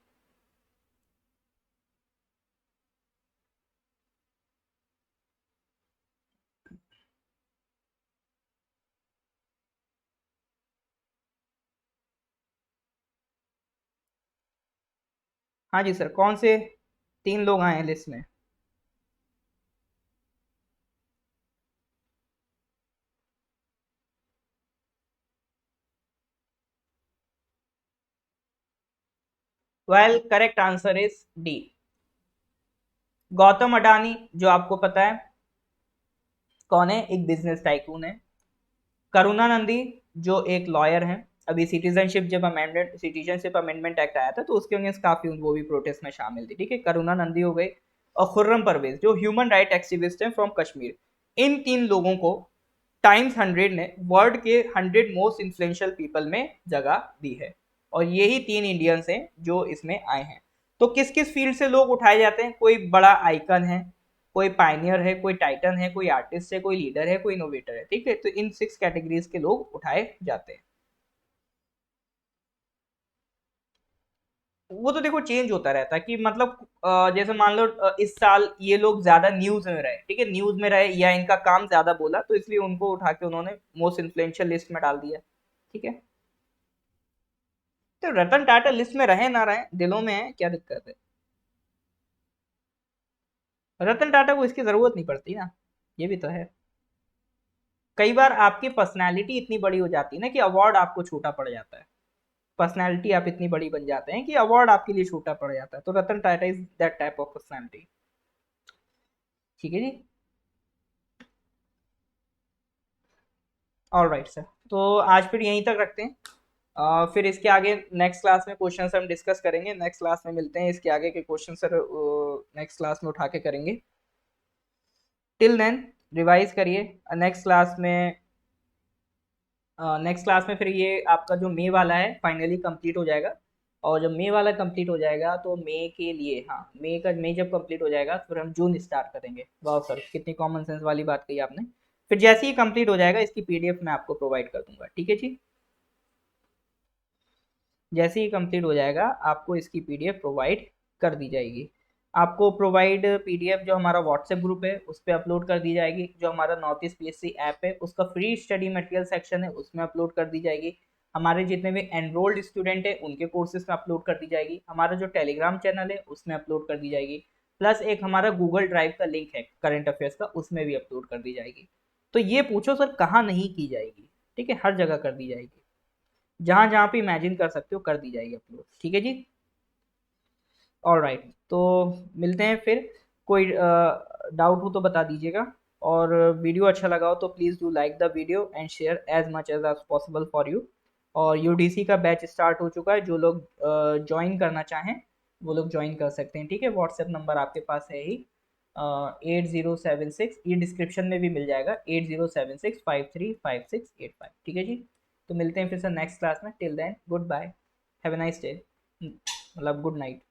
हाँ जी सर, कौन से तीन लोग आए हैं लिस्ट में? Well correct answer is D. Gautam Adani, जो आपको पता है कौन है, एक बिजनेस टाइकून है। करुणानंदी, जो एक लॉयर हैं। अभी सिटीजनशिप अमेंडमेंट एक्ट आया था तो उसके अगेंस्ट काफी वो भी प्रोटेस्ट में शामिल थी, ठीक है। करुणानंदी हो गई। और खुर्रम परवेज, जो ह्यूमन राइट एक्टिविस्ट हैं फ्रॉम कश्मीर। इन तीन लोगों को टाइम्स 100 ने वर्ल्ड के 100 मोस्ट इन्फ्लुएंशियल पीपल में जगह दी है। और यही तीन इंडियंस हैं जो इसमें आए हैं। तो किस किस फील्ड से लोग उठाए जाते हैं? कोई बड़ा आइकन है, कोई पायनियर है, कोई टाइटन है, कोई आर्टिस्ट है, कोई लीडर है, कोई इनोवेटर है, ठीक है। तो इन 6 कैटेगरीज के लोग उठाए जाते हैं। वो तो देखो चेंज होता रहता है कि मतलब जैसे मान लो इस साल ये लोग ज्यादा न्यूज में रहे, ठीक है, न्यूज में रहे या इनका काम ज्यादा बोला तो इसलिए उनको उठा के उन्होंने मोस्ट इन्फ्लुएंशियल लिस्ट में डाल दिया, ठीक है। तो रतन टाटा लिस्ट में रहे ना रहे, दिलों में है, क्या दिक्कत है? रतन टाटा को इसकी जरूरत नहीं पड़ती ना, ये भी तो है। कई बार आपकी पर्सनैलिटी इतनी बड़ी हो जाती है ना कि अवार्ड आपको छोटा पड़ जाता है। पर्सनैलिटी आप इतनी बड़ी बन जाते हैं कि अवार्ड आपके लिए छोटा पड़ जाता है। तो Ratan Tata is that type of personality, ठीक है जी। ऑल राइट सर, तो आज फिर यहीं तक रखते हैं। फिर इसके आगे नेक्स्ट क्लास में क्वेश्चन हम डिस्कस करेंगे। नेक्स्ट क्लास में मिलते हैं, इसके आगे के क्वेश्चन सर नेक्स्ट क्लास में उठा के करेंगे। टिल देन रिवाइज करिए। नेक्स्ट क्लास में फिर ये आपका जो मई वाला है फाइनली कंप्लीट हो जाएगा। और जब मई वाला कंप्लीट हो जाएगा तो मई के लिए, हाँ, मई जब कंप्लीट हो जाएगा फिर हम जून स्टार्ट करेंगे। वाह सर, कितनी कॉमन सेंस वाली बात कही आपने। फिर जैसे ही कंप्लीट हो जाएगा इसकी पीडीएफ मैं आपको प्रोवाइड कर दूंगा, ठीक है जी। जैसे ही कंप्लीट हो जाएगा आपको इसकी पीडीएफ प्रोवाइड कर दी जाएगी। आपको प्रोवाइड पीडीएफ जो हमारा व्हाट्सएप ग्रुप है उस पर अपलोड कर दी जाएगी। जो हमारा नॉर्थ ईस्ट पीएससी ऐप है उसका फ्री स्टडी मटेरियल सेक्शन है उसमें अपलोड कर दी जाएगी। हमारे जितने भी एनरोल्ड स्टूडेंट हैं उनके कोर्सेज में अपलोड कर दी जाएगी। हमारा जो टेलीग्राम चैनल है उसमें अपलोड कर दी जाएगी। प्लस एक हमारा गूगल ड्राइव का लिंक है करंट अफेयर्स का, उसमें भी अपलोड कर दी जाएगी। तो ये पूछो सर कहाँ नहीं की जाएगी, ठीक है, हर जगह कर दी जाएगी। जहां जहां पे इमेजिन कर सकते हो कर दी जाएगी अपलोड, ठीक है जी। ऑल राइट, तो मिलते हैं फिर। कोई डाउट हो तो बता दीजिएगा। और वीडियो अच्छा लगा हो तो please do like the video and share as much as possible for you. और यूडीसी का बैच स्टार्ट हो चुका है, जो लोग ज्वाइन करना चाहें वो लोग ज्वाइन कर सकते हैं, ठीक है। व्हाट्सएप नंबर आपके पास है ही 8076, ये डिस्क्रिप्शन में भी मिल जाएगा, 8076535685, ठीक है जी। तो मिलते हैं फिर से नेक्स्ट क्लास में। Till then goodbye, have a nice day, मतलब गुड नाइट।